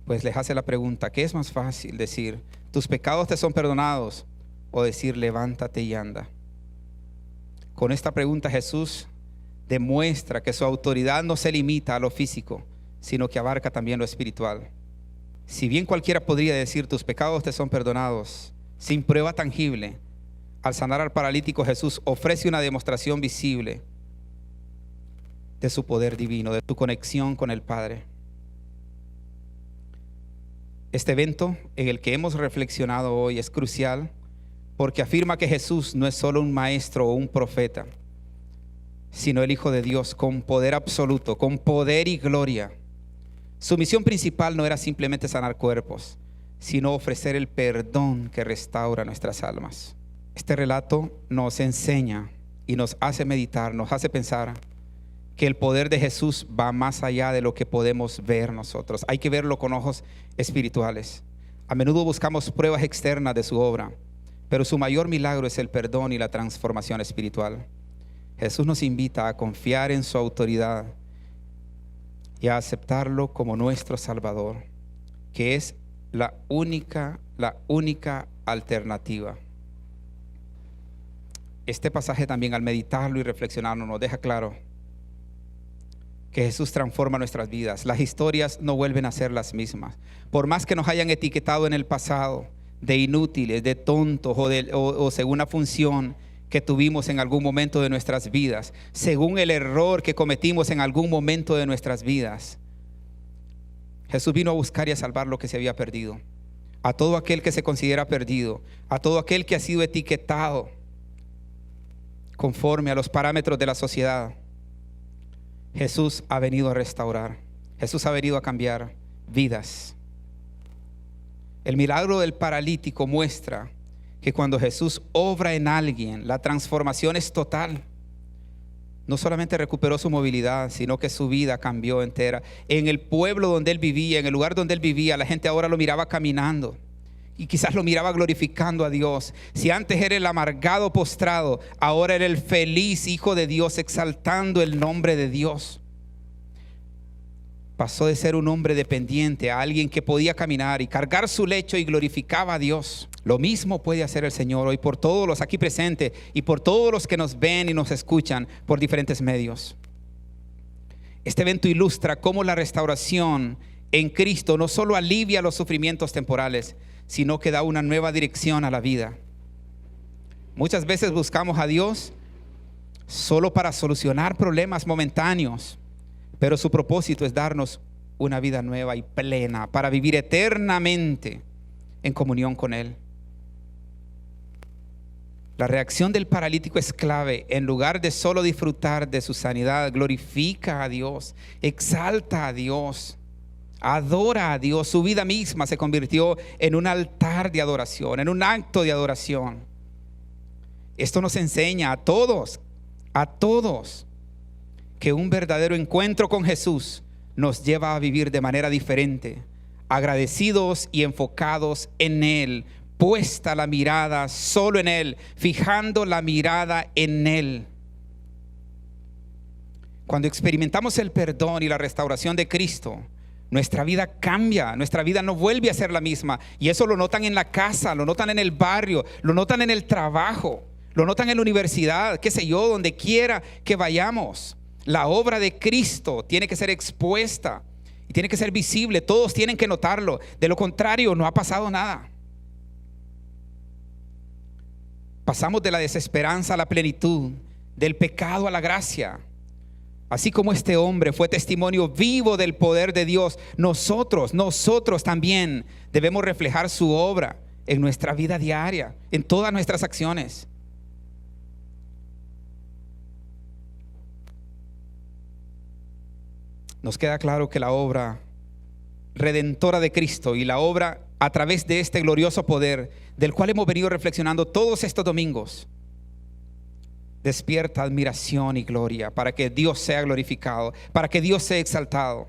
pues les hace la pregunta: ¿qué es más fácil decir, tus pecados te son perdonados, o decir, levántate y anda? Con esta pregunta Jesús demuestra que su autoridad no se limita a lo físico, sino que abarca también lo espiritual. Si bien cualquiera podría decir, tus pecados te son perdonados, sin prueba tangible, al sanar al paralítico, Jesús ofrece una demostración visible de su poder divino, de su conexión con el Padre. Este evento en el que hemos reflexionado hoy es crucial porque afirma que Jesús no es solo un maestro o un profeta, sino el Hijo de Dios con poder absoluto, con poder y gloria. Su misión principal no era simplemente sanar cuerpos, sino ofrecer el perdón que restaura nuestras almas. Este relato nos enseña y nos hace meditar, nos hace pensar que el poder de Jesús va más allá de lo que podemos ver nosotros. Hay que verlo con ojos espirituales. A menudo buscamos pruebas externas de su obra, pero su mayor milagro es el perdón y la transformación espiritual. Jesús nos invita a confiar en su autoridad y a aceptarlo como nuestro Salvador, que es la única alternativa. Este pasaje también, al meditarlo y reflexionarlo, nos deja claro que Jesús transforma nuestras vidas. Las historias no vuelven a ser las mismas. Por más que nos hayan etiquetado en el pasado de inútiles, de tontos o según la función que tuvimos en algún momento de nuestras vidas, según el error que cometimos en algún momento de nuestras vidas, Jesús vino a buscar y a salvar lo que se había perdido. A todo aquel que se considera perdido, a todo aquel que ha sido etiquetado conforme a los parámetros de la sociedad. Jesús ha venido a restaurar. Jesús ha venido a cambiar vidas. El milagro del paralítico muestra que cuando Jesús obra en alguien, la transformación es total. No solamente recuperó su movilidad, sino que su vida cambió entera. En el pueblo donde él vivía, en el lugar donde él vivía, la gente ahora lo miraba caminando y quizás lo miraba glorificando a Dios. Si antes era el amargado postrado, ahora era el feliz hijo de Dios exaltando el nombre de Dios. Pasó de ser un hombre dependiente a alguien que podía caminar y cargar su lecho y glorificaba a Dios. Lo mismo puede hacer el Señor hoy por todos los aquí presentes y por todos los que nos ven y nos escuchan por diferentes medios. Este evento ilustra cómo la restauración en Cristo no solo alivia los sufrimientos temporales, sino que da una nueva dirección a la vida. Muchas veces buscamos a Dios solo para solucionar problemas momentáneos, pero su propósito es darnos una vida nueva y plena para vivir eternamente en comunión con Él. La reacción del paralítico es clave. En lugar de solo disfrutar de su sanidad, glorifica a Dios, exalta a Dios, adora a Dios. Su vida misma se convirtió en un altar de adoración, en un acto de adoración. Esto nos enseña a todos, que un verdadero encuentro con Jesús nos lleva a vivir de manera diferente, agradecidos y enfocados en Él, puesta la mirada solo en Él, fijando la mirada en Él. Cuando experimentamos el perdón y la restauración de Cristo, nuestra vida cambia, nuestra vida no vuelve a ser la misma. Y eso lo notan en la casa, lo notan en el barrio, lo notan en el trabajo, lo notan en la universidad, qué sé yo, donde quiera que vayamos. La obra de Cristo tiene que ser expuesta y tiene que ser visible. Todos tienen que notarlo. De lo contrario, no ha pasado nada. Pasamos de la desesperanza a la plenitud, del pecado a la gracia. Así como este hombre fue testimonio vivo del poder de Dios, nosotros también debemos reflejar su obra en nuestra vida diaria, en todas nuestras acciones. Nos queda claro que la obra redentora de Cristo y la obra a través de este glorioso poder del cual hemos venido reflexionando todos estos domingos despierta admiración y gloria para que Dios sea glorificado, para que Dios sea exaltado.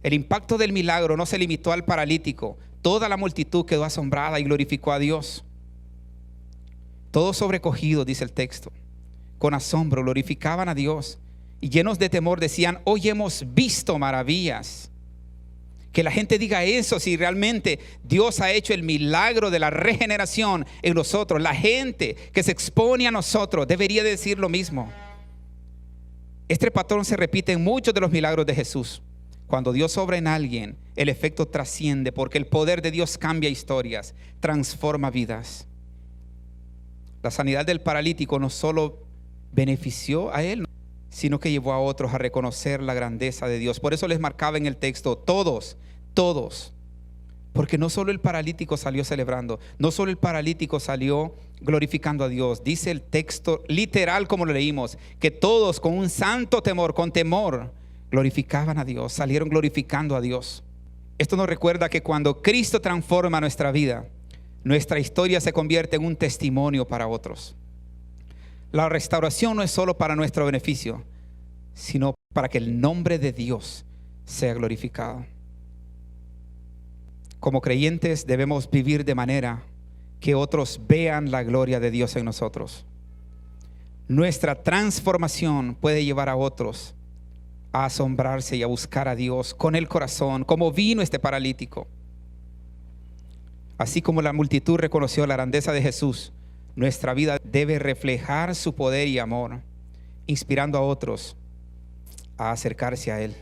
El impacto del milagro no se limitó al paralítico. Toda la multitud quedó asombrada y glorificó a Dios. Todos sobrecogidos, dice el texto, con asombro glorificaban a Dios y llenos de temor decían: hoy hemos visto maravillas. Que la gente diga eso si realmente Dios ha hecho el milagro de la regeneración en nosotros. La gente que se expone a nosotros debería decir lo mismo. Este patrón se repite en muchos de los milagros de Jesús. Cuando Dios obra en alguien, el efecto trasciende porque el poder de Dios cambia historias, transforma vidas. La sanidad del paralítico no solo benefició a él, sino que llevó a otros a reconocer la grandeza de Dios. Por eso les marcaba en el texto, todos, porque no solo el paralítico salió celebrando, no solo el paralítico salió glorificando a Dios. Dice el texto literal como lo leímos, que todos con un santo temor, con temor, glorificaban a Dios, salieron glorificando a Dios. Esto nos recuerda que cuando Cristo transforma nuestra vida, nuestra historia se convierte en un testimonio para otros. La restauración no es solo para nuestro beneficio, sino para que el nombre de Dios sea glorificado. Como creyentes debemos vivir de manera que otros vean la gloria de Dios en nosotros. Nuestra transformación puede llevar a otros a asombrarse y a buscar a Dios con el corazón, como vino este paralítico. Así como la multitud reconoció la grandeza de Jesús, nuestra vida debe reflejar su poder y amor, inspirando a otros a acercarse a Él.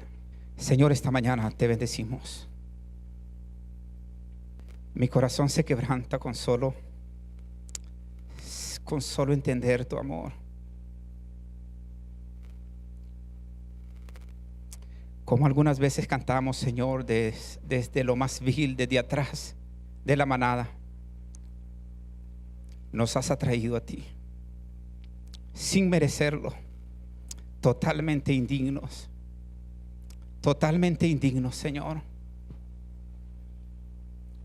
Señor, esta mañana te bendecimos. Mi corazón se quebranta con solo entender tu amor. Como algunas veces cantamos, Señor, desde lo más vil, desde atrás de la manada, nos has atraído a ti. sin merecerlo, totalmente indignos, Señor.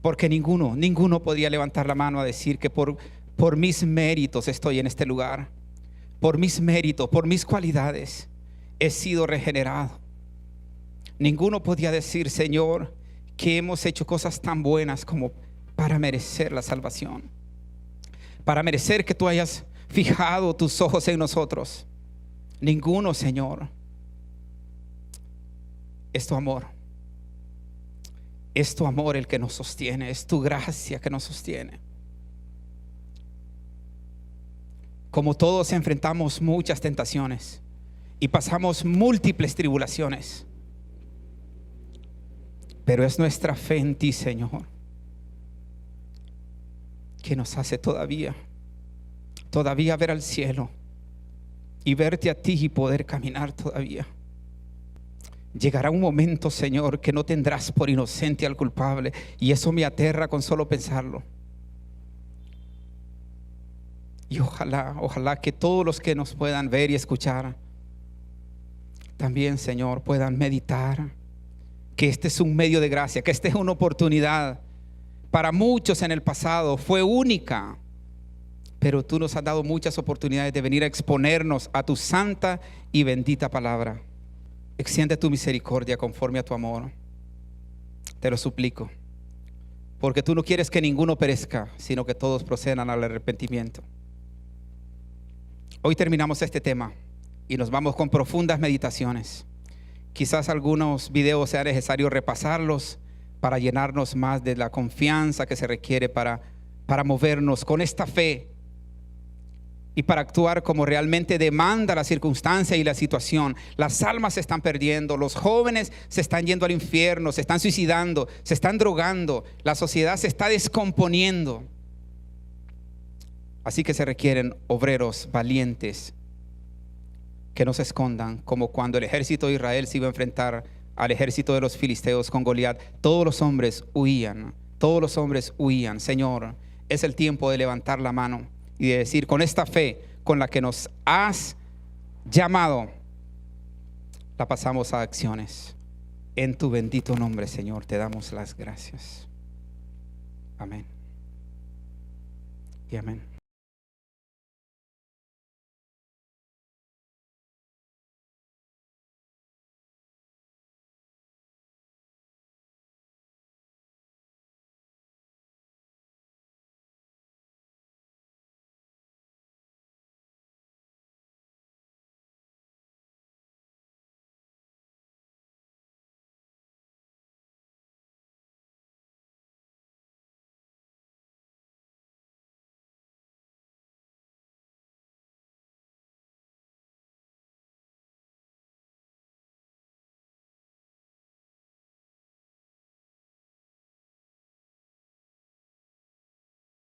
Porque ninguno podía levantar la mano a decir que por mis méritos estoy en este lugar, por mis méritos, por mis cualidades he sido regenerado. Ninguno podía decir, Señor, que hemos hecho cosas tan buenas como para merecer la salvación, para merecer que tú hayas fijado tus ojos en nosotros. Ninguno, Señor. Es tu amor. Es tu amor el que nos sostiene. Es tu gracia que nos sostiene. Como todos enfrentamos muchas tentaciones y pasamos múltiples tribulaciones, pero es nuestra fe en ti, Señor, que nos hace todavía ver al cielo y verte a ti y poder caminar todavía. Llegará un momento, Señor, que no tendrás por inocente al culpable, y eso me aterra con solo pensarlo. Y ojalá que todos los que nos puedan ver y escuchar también, Señor, puedan meditar que este es un medio de gracia, que esta es una oportunidad. Para muchos en el pasado fue única, pero tú nos has dado muchas oportunidades de venir a exponernos a tu santa y bendita palabra. Extiende tu misericordia conforme a tu amor. Te lo suplico, porque tú no quieres que ninguno perezca, sino que todos procedan al arrepentimiento. Hoy terminamos este tema y nos vamos con profundas meditaciones. Quizás algunos videos sea necesario repasarlos para llenarnos más de la confianza que se requiere para movernos con esta fe y para actuar como realmente demanda la circunstancia y la situación. Las almas se están perdiendo, los jóvenes se están yendo al infierno, se están suicidando, se están drogando, la sociedad se está descomponiendo. Así que se requieren obreros valientes que no se escondan, como cuando el ejército de Israel se iba a enfrentar al ejército de los filisteos con Goliat. Todos los hombres huían. Señor, es el tiempo de levantar la mano y de decir, con esta fe con la que nos has llamado, la pasamos a acciones. En tu bendito nombre, Señor, te damos las gracias. Amén y amén.